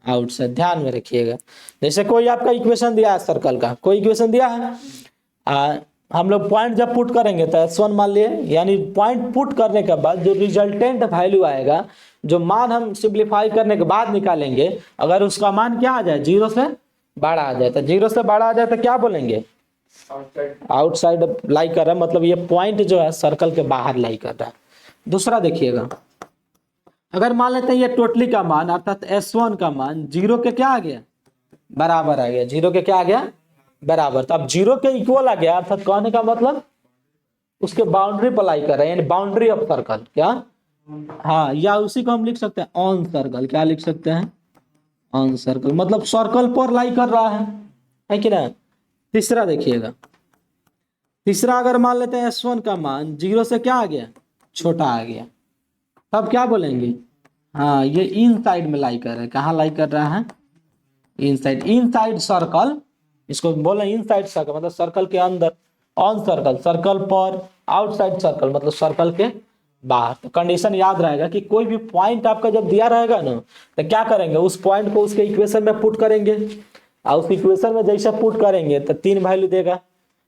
[SPEAKER 1] आउटसाइड, ध्यान में रखिएगा। जैसे कोई आपका इक्वेशन दिया है सर्कल का, कोई इक्वेशन दिया है, हम लोग पॉइंट जब पुट करेंगे तो S1 मान लिए, यानी पॉइंट पुट करने के बाद जो रिजल्टेंट वैल्यू आएगा, जो मान हम सिंप्लीफाई करने के बाद निकालेंगे, अगर उसका मान क्या आ जाए, 0 से बड़ा आ जाए, तो 0 से बड़ा आ जाए तो क्या बोलेंगे, आउटसाइड लाई कर रहा है, मतलब ये पॉइंट जो है सर्कल के बाहर लाई कर रहा है। दूसरा देखिएगा, अगर मान लेते हैं ये टोटली का मान अर्थात S1 का मान 0 के क्या आ गया, बराबर आ गया, 0 के क्या आ गया, बराबर, तो अब 0 के इक्वल आ गया, अर्थात कहने का मतलब उसके बाउंड्री पर लाई कर रहा है, यानी बाउंड्री ऑफ सर्कल, क्या, हाँ, या उसी को हम लिख सकते हैं ऑन सर्कल, क्या लिख सकते हैं, ऑन सर्कल, मतलब सर्कल पर लाई कर रहा है कि ना। तीसरा देखिएगा, तीसरा अगर मान लेते हैं S1 का मान 0 से क्या आ गया, छोटा आ गया, तब क्या बोलेंगे, हाँ ये इन साइड में लाई कर रहा है, कहाँ लाई कर रहा है, इन साइड सर्कल, इसको बोला इन साइड सर्कल मतलब सर्कल के अंदर, ऑन सर्कल, सर्कल पर, आउटसाइड सर्कल मतलब सर्कल के बाहर। तो कंडीशन याद रहेगा कि कोई भी पॉइंट आपका जब दिया रहेगा ना तो क्या करेंगे, उस पॉइंट को उसके इक्वेशन में पुट करेंगे, और उस इक्वेशन में जैसे पुट करेंगे तो 3 वैल्यू देगा,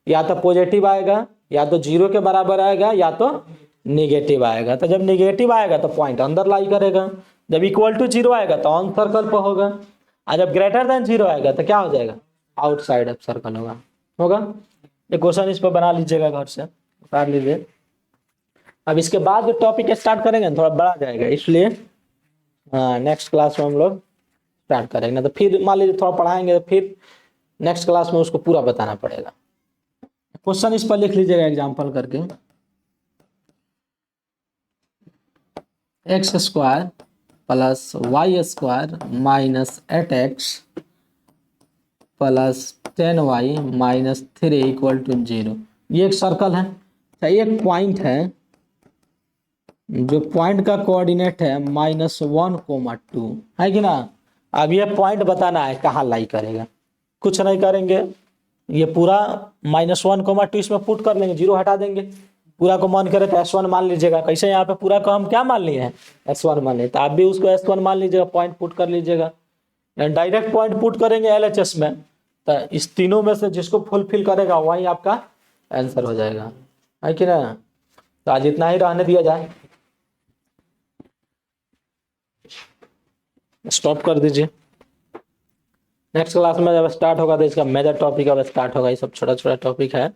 [SPEAKER 1] या तो पॉजिटिव आएगा, या तो 0 के बराबर आएगा, या तो निगेटिव आएगा। तो जब निगेटिव आएगा तो पॉइंट अंदर लाई करेगा, जब इक्वल टू 0 आएगा तो ऑन सर्कल पर होगा, और जब ग्रेटर देन 0 आएगा तो क्या हो जाएगा, आउटसाइड ऑफ सर्कल होगा। होगा ये क्वेश्चन इस पर बना लीजिएगा, घर से उतार लीजिए। अब इसके बाद जो टॉपिक स्टार्ट करेंगे ना थोड़ा बड़ा जाएगा, इसलिए हाँ नेक्स्ट क्लास में हम लोग स्टार्ट करेंगे, ना तो फिर मान लीजिए थोड़ा पढ़ाएंगे तो फिर नेक्स्ट क्लास में उसको पूरा बताना पड़ेगा। क्वेश्चन इस पर लिख लीजिएगा एग्जाम्पल करके, X square plus Y square minus 8x plus 10y minus 3 equal to 0। ये एक सर्कल है, एक पॉइंट है, जो पॉइंट का कोऑर्डिनेट है -1,2 है कि ना। अब ये पॉइंट बताना है कहाँ लाई करेगा, कुछ नहीं करेंगे, ये पूरा -1,2 इसमें पुट कर लेंगे, 0 हटा देंगे, पूरा को मन करे तो S1 मान लीजिएगा। कैसे यहाँ पे पूरा को हम क्या मान लिए हैं, S1 मान लिए, तो आप भी उसको S1 मान लीजिएगा, पॉइंट पुट कर लीजिएगा। डायरेक्ट पॉइंट पुट करेंगे LHS में, तो इस तीनों में से जिसको फुलफिल करेगा वही आपका आंसर हो जाएगा, है कि ना। तो आज इतना ही रहने दिया जाए, स्टॉप कर दीजिए। नेक्स्ट क्लास में जब स्टार्ट होगा तो इसका मेजर टॉपिक अब स्टार्ट होगा, ये सब छोटा छोटा टॉपिक है।